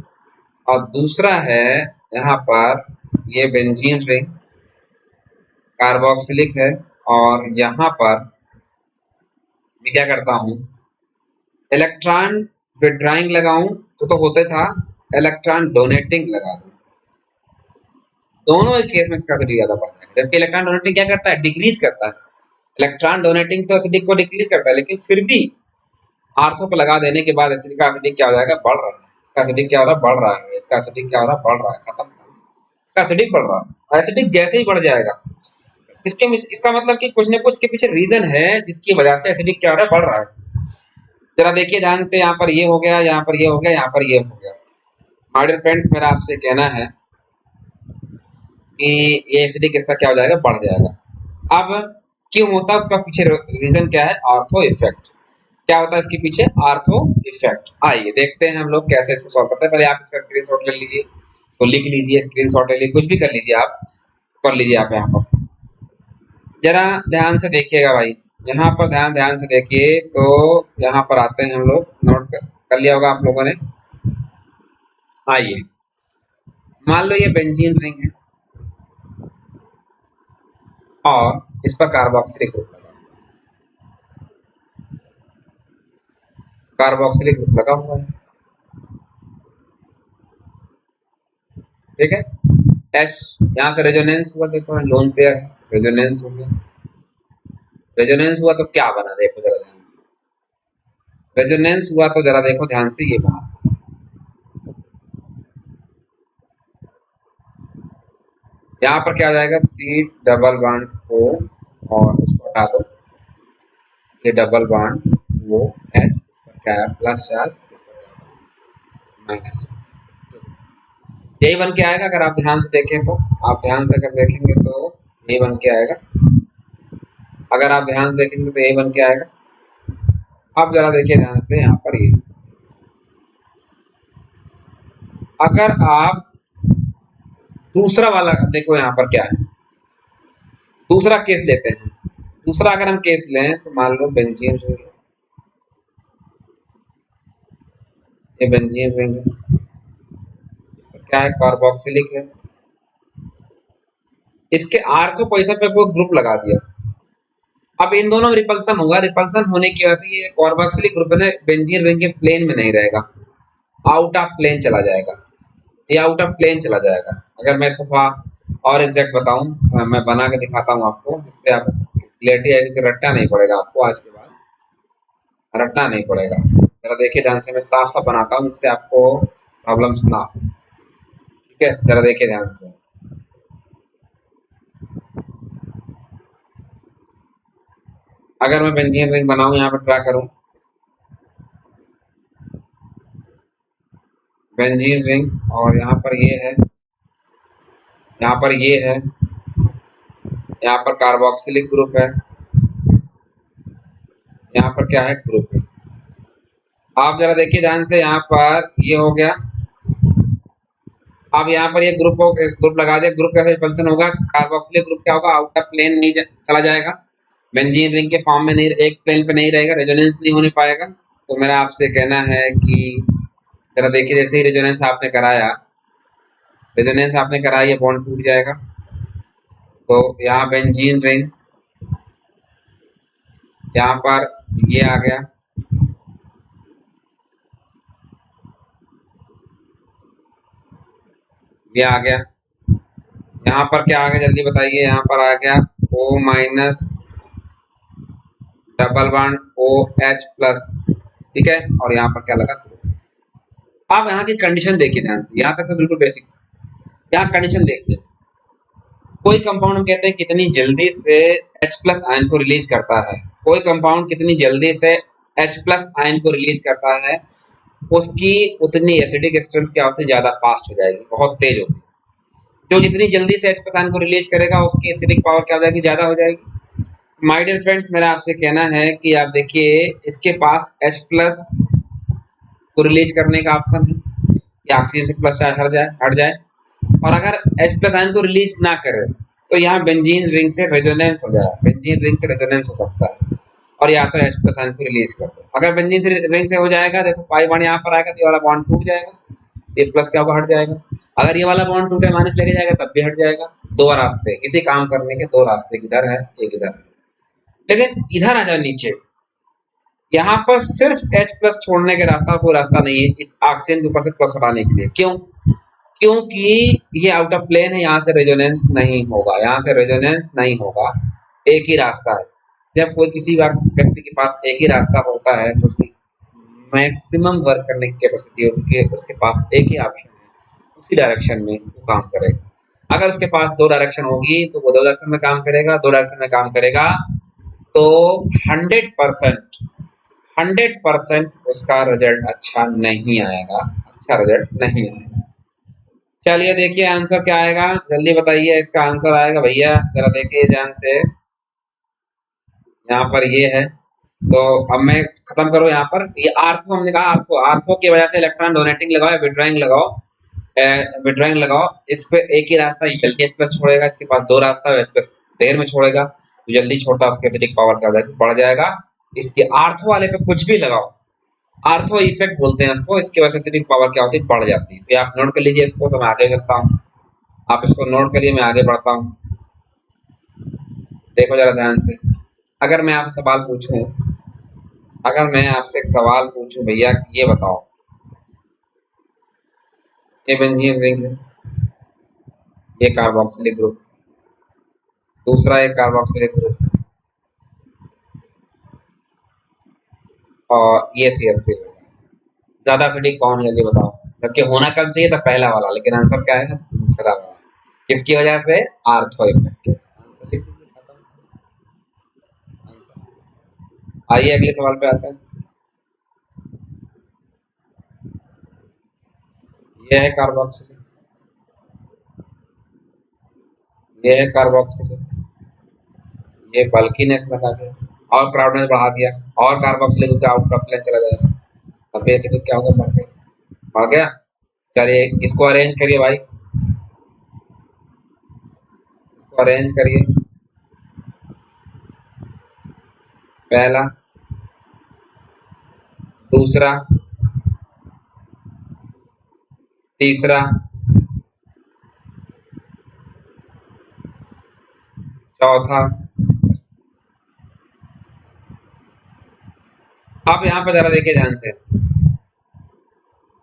Speaker 1: और दूसरा है यहाँ पर ये बेंजीन रिंग कार्बोक्सिलिक है, और यहाँ पर मैं क्या करता हूँ, इलेक्ट्रॉन विड्रॉइंग लगाऊं तो होता था इलेक्ट्रॉन डोनेटिंग लगा दूं, दोनों ही केस में इसका एसिडिक ज्यादा बढ़ जाएगा। जबकि इलेक्ट्रॉन डोनेटिंग क्या करता है, डिक्रीज करता है। इलेक्ट्रॉन डोनेटिंग तो एसिडिक को डिक्रीज करता है, लेकिन फिर भी आर्थो पर लगा देने के बाद एसिडिक का एसिडिक क्या हो जाएगा, बढ़ रहा है। इसका एसिडिक क्या हो रहा है, बढ़ रहा है। इसका एसिडिक क्या हो रहा है, बढ़ रहा है। खत्म, इसका एसिडिक बढ़ रहा है। एसिडिक जैसे ही बढ़ जाएगा, इसका मतलब कि कुछ ना कुछ इसके पीछे रीजन है जिसकी वजह से एसिडिक क्या हो रहा है, बढ़ रहा है। जरा देखिए ध्यान से, यहाँ पर ये हो गया, यहाँ पर ये हो गया, यहाँ पर ये हो गया। माय डियर फ्रेंड्स, मेरा आपसे कहना है कि ये एसिडिक इसका क्या हो जाएगा, बढ़ जाएगा। अब क्यों होता है, उसका पीछे रीजन क्या है, आर्थो इफेक्ट। क्या होता है इसके पीछे, आर्थो इफेक्ट। आइए देखते हैं हम लोग कैसे इसको सॉल्व करते हैं। पहले आप इसका स्क्रीनशॉट ले लीजिए, तो लिख लीजिए, स्क्रीनशॉट ले लीजिए, कुछ भी कर लीजिए, आप कर लीजिए। आप यहाँ पर जरा ध्यान से देखिएगा भाई, यहाँ पर ध्यान से देखिए। तो यहाँ पर आते हैं हम लोग, नोट कर लिया होगा आप लोगों ने। आइए मान लो ये बेंजीन रिंग है और इस पर कार्बोक्सिलिक ग्रुप लगा, कार्बोक्सिलिक ग्रुप लगा हुआ है, ठीक है। एस यहाँ से रेजोनेंस हुआ, देखो लोन पेयर है, रेजोनेंस हो गया। रेजोनेंस हुआ तो क्या बना, देखो जरा ध्यान से। रेजोनेंस हुआ तो जरा देखो ध्यान से, ये बना, यहाँ पर क्या आ जाएगा, सी डबल बॉन्ड ओ, और इसको हटा दो, ये डबल बॉन्ड वो एच, इसका क्या है, प्लस चार्ज, इसका माइनस। यही बन के आएगा। अगर आप ध्यान से देखें तो, आप ध्यान से अगर देखेंगे तो यही बन के आएगा। अगर आप ध्यान से देखेंगे तो यही बन के आएगा। अब जरा देखिए ध्यान से, यहाँ पर ये अगर आप दूसरा वाला देखो, यहाँ पर क्या है, दूसरा केस लेते हैं। दूसरा अगर हम केस लें तो मान लो बेंजीन रिंग, ये बेंजीन रिंग है, क्या है, कार्बोक्सिलिक है। इसके आर्थो पोजीशन पे कोई ग्रुप लगा दिया। अब इन दोनों में रिपल्सन होगा, रिपल्सन होने की वजह से ये कार्बोक्सिलिक ग्रुप है बेंजीन रिंग के प्लेन में नहीं रहेगा, आउट ऑफ प्लेन चला जाएगा, ये आउट ऑफ प्लेन चला जाएगा। अगर मैं इसको थोड़ा और एग्जैक्ट बताऊं, मैं बना के दिखाता हूं आपको, जिससे आप क्लियरिटी आएगी कि रट्टा नहीं पड़ेगा आपको, आज के बाद रट्टा नहीं पड़ेगा। जरा देखिए ध्यान से, मैं साफ साफ बनाता हूं जिससे आपको प्रॉब्लम्स ना हो, ठीक है। जरा देखिए ध्यान से, अगर मैं बेंजीन रिंग बनाऊं, यहाँ पर ट्राई करूं बेंजीन रिंग, और यहाँ पर ये है, यहाँ पर ये है, यहाँ पर कार्बोक्सिलिक ग्रुप है, यहाँ पर क्या है, ग्रुप है। आप जरा देखिए ध्यान से, यहाँ पर ये हो गया। अब यहाँ पर ये ग्रुप लगा दे, ग्रुप कैसे रिपल्सन होगा, कार्बोक्सिलिक ग्रुप क्या होगा, आउट ऑफ प्लेन नहीं चला जाएगा, बेंजीन रिंग के फॉर्म में नहीं, एक प्लेन पे नहीं रहेगा, रेजोनेंस नहीं होने पाएगा। तो मेरा आपसे कहना है कि जरा देखिए, जैसे ही रेजोनेंस आपने कराया, ये बॉन्ड टूट जाएगा। तो यहाँ बेंजीन रिंग, यहाँ पर ये आ गया, ये आ गया। यहाँ पर क्या आ गया, जल्दी बताइए, यहाँ पर आ गया O minus double bond OH plus, ठीक है। और यहाँ पर क्या लगा, आप यहाँ की कंडीशन देखिए ध्यान से, यहाँ तक तो बिल्कुल बेसिक। यहाँ कंडीशन देखिए, कोई कंपाउंड हम कहते हैं कितनी जल्दी से H प्लस आयन को रिलीज करता है, कोई कंपाउंड कितनी जल्दी से H प्लस आयन को रिलीज करता है, उसकी उतनी एसिडिक स्ट्रेंथ क्या होती है, ज्यादा फास्ट हो जाएगी, बहुत तेज होती है। जो जितनी जल्दी से H प्लस आयन को रिलीज करेगा, उसकी एसिडिक पावर क्या हो जाएगी, ज्यादा हो जाएगी। माय डियर फ्रेंड्स, मेरा आपसे कहना है कि आप देखिए, इसके पास H प्लस को रिलीज करने का ऑप्शन है, या ऑक्सीजन से प्लस चार्ज हट जाए, और अगर H प्लस आयन को रिलीज ना करे तो यहाँ बेंजीन रिंग से रेजोनेंस हो जाएगा, बेंजीन रिंग से रेजोनेंस हो सकता है और या तो H प्लस आयन को रिलीज कर दो। अगर बेंजीन से रिंग से हो जाएगा, देखो पाई बॉन्ड यहाँ पर आएगा तो ये वाला बॉन्ड टूट जाएगा, ये प्लस क्या होगा, हट जाएगा। अगर ये वाला बॉन्ड टूटे माइनस लेके जाएगा तब भी हट जाएगा। दो रास्ते, इसी काम करने के दो रास्ते, किधर है, एक इधर है। लेकिन इधर आ जाओ नीचे, यहाँ पर सिर्फ H प्लस छोड़ने के रास्ता, कोई रास्ता नहीं है इस ऑक्सीजन के ऊपर से प्लस हटाने के लिए। क्यों? क्योंकि ये आउट ऑफ प्लेन है, यहाँ से रेजोनेंस नहीं होगा, यहाँ से रेजोनेंस नहीं होगा। एक ही रास्ता है। जब कोई किसी व्यक्ति के पास एक ही रास्ता होता है तो उसकी मैक्सिमम वर्क करने की कैपेसिटी होती है, उसके पास एक ही ऑप्शन है, उसी डायरेक्शन में वो काम करेगा। अगर उसके पास दो डायरेक्शन होगी तो वो दो डायरेक्शन में काम करेगा, दो डायरेक्शन में काम करेगा तो 100% उसका रिजल्ट अच्छा नहीं आएगा, अच्छा रिजल्ट नहीं आएगा। चलिए देखिए आंसर क्या आएगा, जल्दी बताइए। इसका आंसर आएगा भैया, जरा देखिए ध्यान से, यहाँ पर ये है। तो अब मैं खत्म करो यहाँ पर, ये आर्थो हमने कहा, आर्थो आर्थो की वजह से इलेक्ट्रॉन डोनेटिंग लगाओ या विड्रॉइंग लगाओ, विड्रॉइंग लगाओ। इस पे एक ही रास्ता, जल्दी H प्लस छोड़ेगा, इसके पास दो रास्ता है, H प्लस देर में छोड़ेगा, जल्दी छोड़ता है उसके एसिडिक पावर क्या बढ़ जाएगा। इसके आर्थो वाले पे कुछ भी लगाओ, आर्थो इफेक्ट बोलते हैं इसको, इसकी वजह से एसिडिक पावर क्या होती है, बढ़ जाती है। तो आप नोट कर लीजिए इसको, तो मैं आगे करता हूँ, आप इसको नोट करिए, मैं आगे बढ़ता हूँ। देखो जरा ध्यान से, अगर मैं आपसे सवाल पूछूं, अगर मैं आपसे एक सवाल पूछूं भैया, ये बताओ, ये बेंजीन रिंग है, ये कार्बोक्सिलिक ग्रुप, दूसरा एक कार्बोक्सिलिक ग्रुप, और ये CH3 ज्यादा एसिडिक कौन है, ये बताओ। जबकि होना कब चाहिए था, पहला वाला, लेकिन आंसर क्या है ना, दूसरा वाला। किसकी वजह से, आर्थो इफेक्ट। आंसर लिख दीजिए, खत्म। आइए अगले सवाल पे आते हैं। ये है कार्बोक्सिलिक, ये है कार्बोक्सिलिक, ये बल्कीनेस लगा दिया और क्राउडनेस बढ़ा दिया, और कार्बोक्सिलिक का आउट ऑफ प्लेन चला जाएगा, तब एसिडिक क्या होगा, बढ़ गया, बढ़ गया। चलिए इसको अरेंज करिए भाई, इसको अरेंज करिए। पहला, दूसरा, तीसरा, चौथा। अब यहाँ पर जरा देखिए ध्यान से,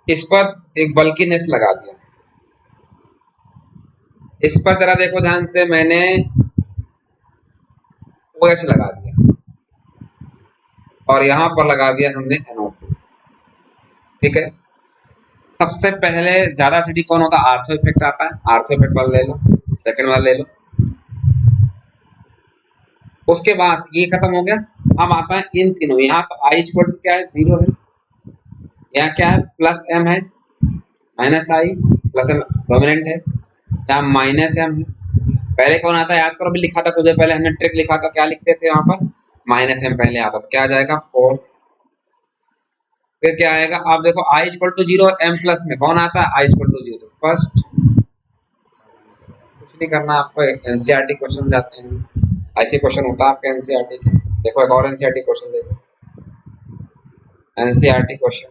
Speaker 1: इस पर एक बल्कीनेस लगा दिया, इस पर जरा देखो ध्यान से, मैंने OH लगा दिया और यहाँ पर लगा दिया हमने NO2। ठीक है, सबसे पहले ज्यादा एसिडिक कौन होता है, आर्थो इफेक्ट आता है, आर्थो इफेक्ट वाला ले लो, सेकंड वाला ले लो। उसके बाद ये खत्म हो गया, अब आता है इन तीनों। यहाँ पर I इक्वल टू क्या है, 0 है, यहाँ क्या है, प्लस M है, minus I, plus M dominant है, यहाँ माइनस M है। पहले कौन आता है, याद करो, अभी लिखा था कुछ देर पहले हमने, ट्रिक लिखा था, क्या लिखते थे वहां पर, माइनस M पहले आता, तो क्या आ जाएगा, फोर्थ। फिर क्या आएगा, आप देखो I इक्वल टू 0 और M प्लस में कौन आता है, I इक्वल टू 0, तो फर्स्ट। कुछ नहीं करना आपको, NCERT क्वेश्चन जाते हैं, ऐसे क्वेश्चन होता है आपके NCERT के। देखो एक और NCERT क्वेश्चन देखो, NCERT क्वेश्चन,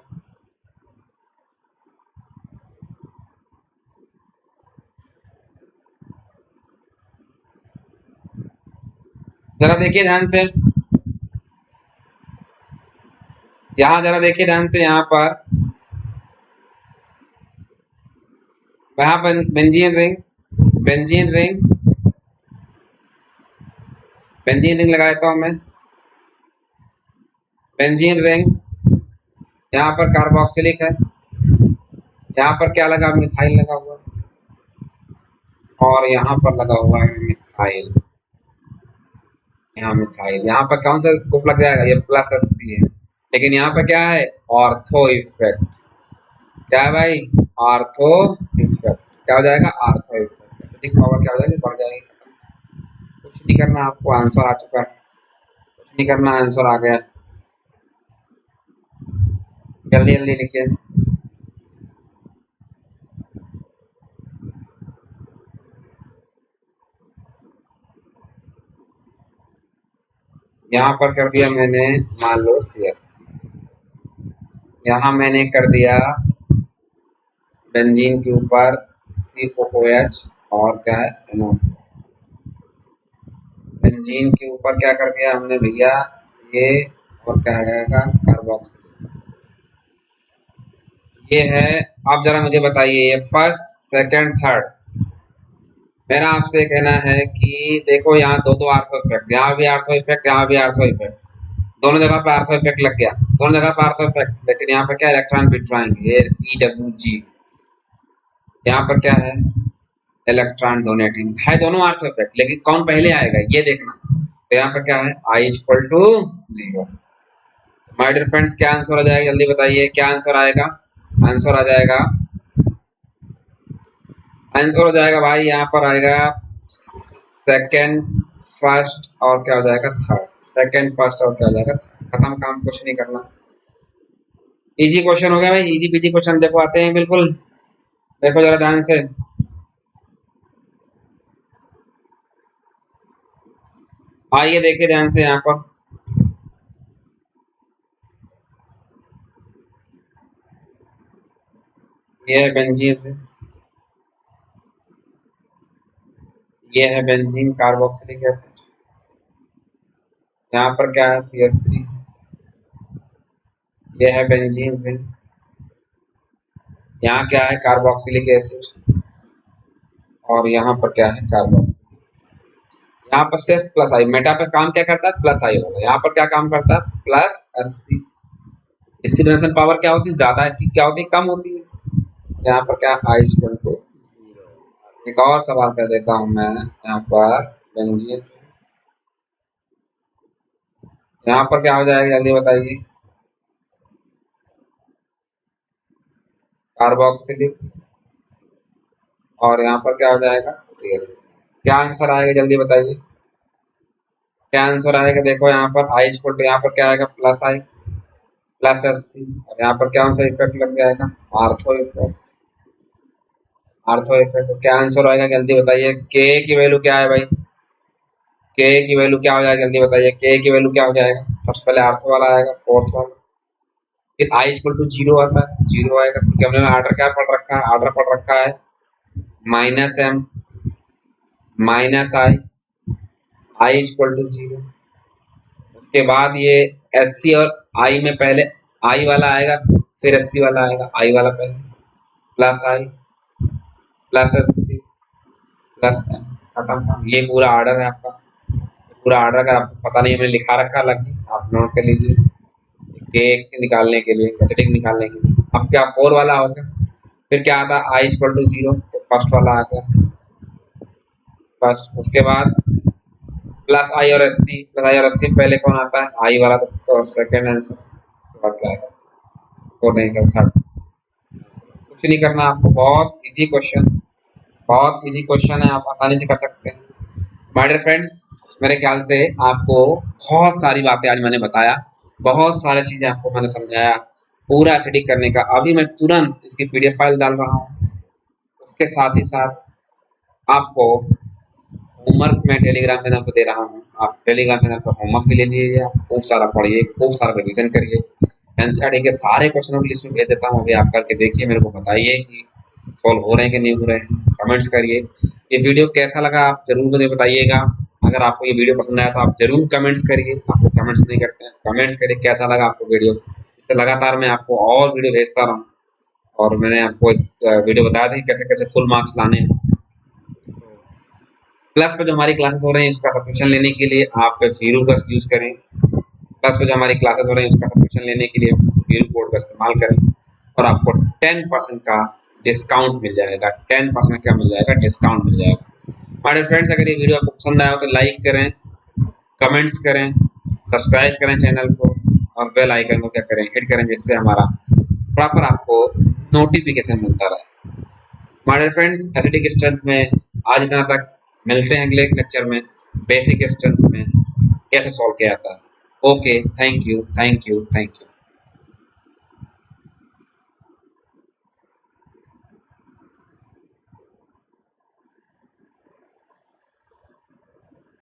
Speaker 1: जरा देखिए ध्यान से, यहाँ जरा देखिए ध्यान से, यहाँ पर वहां पर benzene ring, benzene ring, benzene ring लगा देता हूं मैं, बेंजीन रिंग, यहाँ पर कार्बोक्सिलिक है, यहाँ पर क्या लगा, मिथाइल लगा हुआ, और यहाँ पर लगा हुआ है मिथाइल, यहाँ मिथाइल, यहाँ पर कौन सा ग्रुप लग जाएगा, ये प्लस SC है, लेकिन यहाँ पर क्या है, ऑर्थो इफेक्ट। क्या है भाई, ऑर्थो इफेक्ट, क्या हो जाएगा, ऑर्थो इफेक्ट, एसिडिक पावर क्या हो जाएगी, बढ़ जाएगी। कुछ नहीं करना आपको, आंसर आ चुका है, कुछ नहीं करना, आंसर आ गया, जल्दी जल्दी लिखिए। यहाँ पर कर दिया मैंने मान लो CH3, यहाँ मैंने कर दिया बेंजीन के ऊपर COOH और क्या है NO, बेंजीन के ऊपर क्या कर दिया हमने भैया ये, और क्या आएगा कार्बोक्सिल, ये है। आप जरा मुझे बताइए फर्स्ट सेकंड थर्ड, मेरा आपसे कहना है कि देखो यहाँ दो दो आर्थो इफेक्ट, यहाँ भी आर्थो इफेक्ट, यहाँ भी आर्थो इफेक्ट, दोनों जगह पे आर्थो इफेक्ट लग गया, दोनों जगह पे आर्थो इफेक्ट, लेकिन यहाँ पर क्या इलेक्ट्रॉन विड्रॉइंग, ये EWG, यहाँ पर क्या है इलेक्ट्रॉन डोनेटिंग, है दोनों आर्थो इफेक्ट, लेकिन कौन पहले आएगा ये देखना। तो यहाँ पर क्या है I equal to 0। My dear friends क्या आंसर आ जाएगा जल्दी बताइए, क्या आंसर आएगा? आंसर आ जाएगा, आंसर हो जाएगा भाई यहाँ पर आएगा सेकंड फर्स्ट और क्या हो जाएगा थर्ड, सेकंड फर्स्ट और क्या हो जाएगा, खत्म काम, कुछ नहीं करना। इजी क्वेश्चन हो गया भाई, इजी पीजी क्वेश्चन देखो आते हैं बिल्कुल, देखो जरा ध्यान से, आइए देखिए ध्यान से यहाँ पर, ये है बेंजीन, ये है बेंजीन कार्बोक्सिलिक एसिड, यहाँ पर क्या है CH3, ये है बेंजीन फिर, यहाँ क्या है कार्बोक्सिलिक एसिड, और यहाँ पर क्या है कार्बोक्सिलिक, यहाँ पर सिर्फ प्लस आई, मेटा पर काम क्या करता है प्लस आई होगा, यहाँ पर क्या काम करता है प्लस SC, इसकी डोनेशन पावर क्या होती है ज्यादा, इसकी क्या होती है कम होती है, यहाँ पर क्या I इक्वल टू 0। एक और सवाल कर देता हूँ मैं यहाँ पर बेंजीन, यहाँ पर क्या हो जाएगा जल्दी बताइए, कार्बोक्सिलिक, और यहाँ पर क्या हो जाएगा CH, क्या आंसर आएगा जल्दी बताइए, क्या आंसर आएगा? देखो यहाँ पर I इक्वल टू, यहाँ पर क्या आएगा प्लस I प्लस SC, और यहाँ पर क्या सा इफेक्ट लग जाएगा आर्थो इफेक्ट, आर्थो इफेक्ट, क्या आंसर आएगा जल्दी बताइए, K की वैल्यू क्या है भाई, K की वैल्यू क्या हो जाएगा जल्दी बताइए, K की वैल्यू क्या हो जाएगा, सबसे पहले आर्थो वाला आएगा फोर्थ वाला, फिर I इक्वल टू 0 आता है, 0 आएगा क्योंकि हमने ऑर्डर क्या पढ़ रखा है, ऑर्डर पढ़ रखा है -M -I इक्वल टू 0। उसके बाद ये SC और I में पहले I वाला आएगा फिर SC वाला आएगा, I वाला पहले plus I plus SC plus M, खत्म था। ये पूरा ऑर्डर है आपका, पूरा ऑर्डर का आपको पता नहीं, मैंने लिखा रखा अलग ही, आप नोट कर लीजिए, केक निकालने के लिए, एसिडिक निकालने के लिए। अब क्या 4 वाला हो गया, फिर क्या आता है I इक्वल टू 0, तो फर्स्ट वाला आ गया फर्स्ट, उसके बाद प्लस I और SC, प्लस I और SC पहले कौन आता है I वाला, तो सेकंड आंसर, उसके बाद क्या आएगा और नहीं कर थर्ड, कुछ नहीं करना आपको, बहुत इजी क्वेश्चन, बहुत इजी क्वेश्चन है, आप आसानी से कर सकते हैं। माय डियर फ्रेंड्स मेरे ख्याल से आपको बहुत सारी बातें आज मैंने बताया, बहुत सारी चीजें आपको मैंने समझाया, पूरा एसिडिक करने का। अभी मैं तुरंत इसकी PDF फाइल डाल रहा हूँ, उसके साथ ही साथ आपको होमवर्क मैं टेलीग्राम चैनल पर दे रहा हूँ, आप टेलीग्राम चैनल पर होमवर्क भी ले लीजिए, आप खूब सारा पढ़िए, खूब सारा रिविजन करिए, एनसीईआरटी के सारे क्वेश्चनों की लिस्ट में भेज देता हूँ, अभी आप करके देखिए, मेरे को बताइए कि सॉल्व हो रहे हैं कि नहीं हो रहे हैं, कमेंट्स करिए। ये वीडियो कैसा लगा आप जरूर मुझे बताइएगा, अगर आपको ये वीडियो पसंद आया तो आप जरूर कमेंट्स करिए, आपको कमेंट्स नहीं करते हैं, कमेंट्स करिए कैसा लगा आपको वीडियो, इससे लगातार मैं आपको और वीडियो भेजता रहूँ। और मैंने आपको एक वीडियो बताया था कि कैसे कैसे फुल मार्क्स लाने हैं। प्लस पे जो हमारी क्लासेस हो रही हैं उसका सब्सक्रिप्शन लेने के लिए आप वीरू का यूज करें, प्लस पे जो हमारी क्लासेस हो रही हैं उसका सब्सक्रिप्शन लेने के लिए वीरू कोड का इस्तेमाल करें, और आपको 10% का डिस्काउंट मिल जाएगा, 10% का मिल जाएगा डिस्काउंट मिल जाएगा। हमारे फ्रेंड्स अगर ये वीडियो आपको पसंद आया हो तो लाइक करें, कमेंट्स करें, सब्सक्राइब करें चैनल को, और बेल आइकन को क्या करें हिट करें, जिससे हमारा प्रॉपर आपको नोटिफिकेशन मिलता रहे। हमारे फ्रेंड्स एसिडिक स्ट्रेंथ में आज इतना तक, मिलते हैं अगले लेक्चर में बेसिक स्ट्रेंथ में कैसे सॉल्व किया जाता है। Okay, thank you thank you thank you.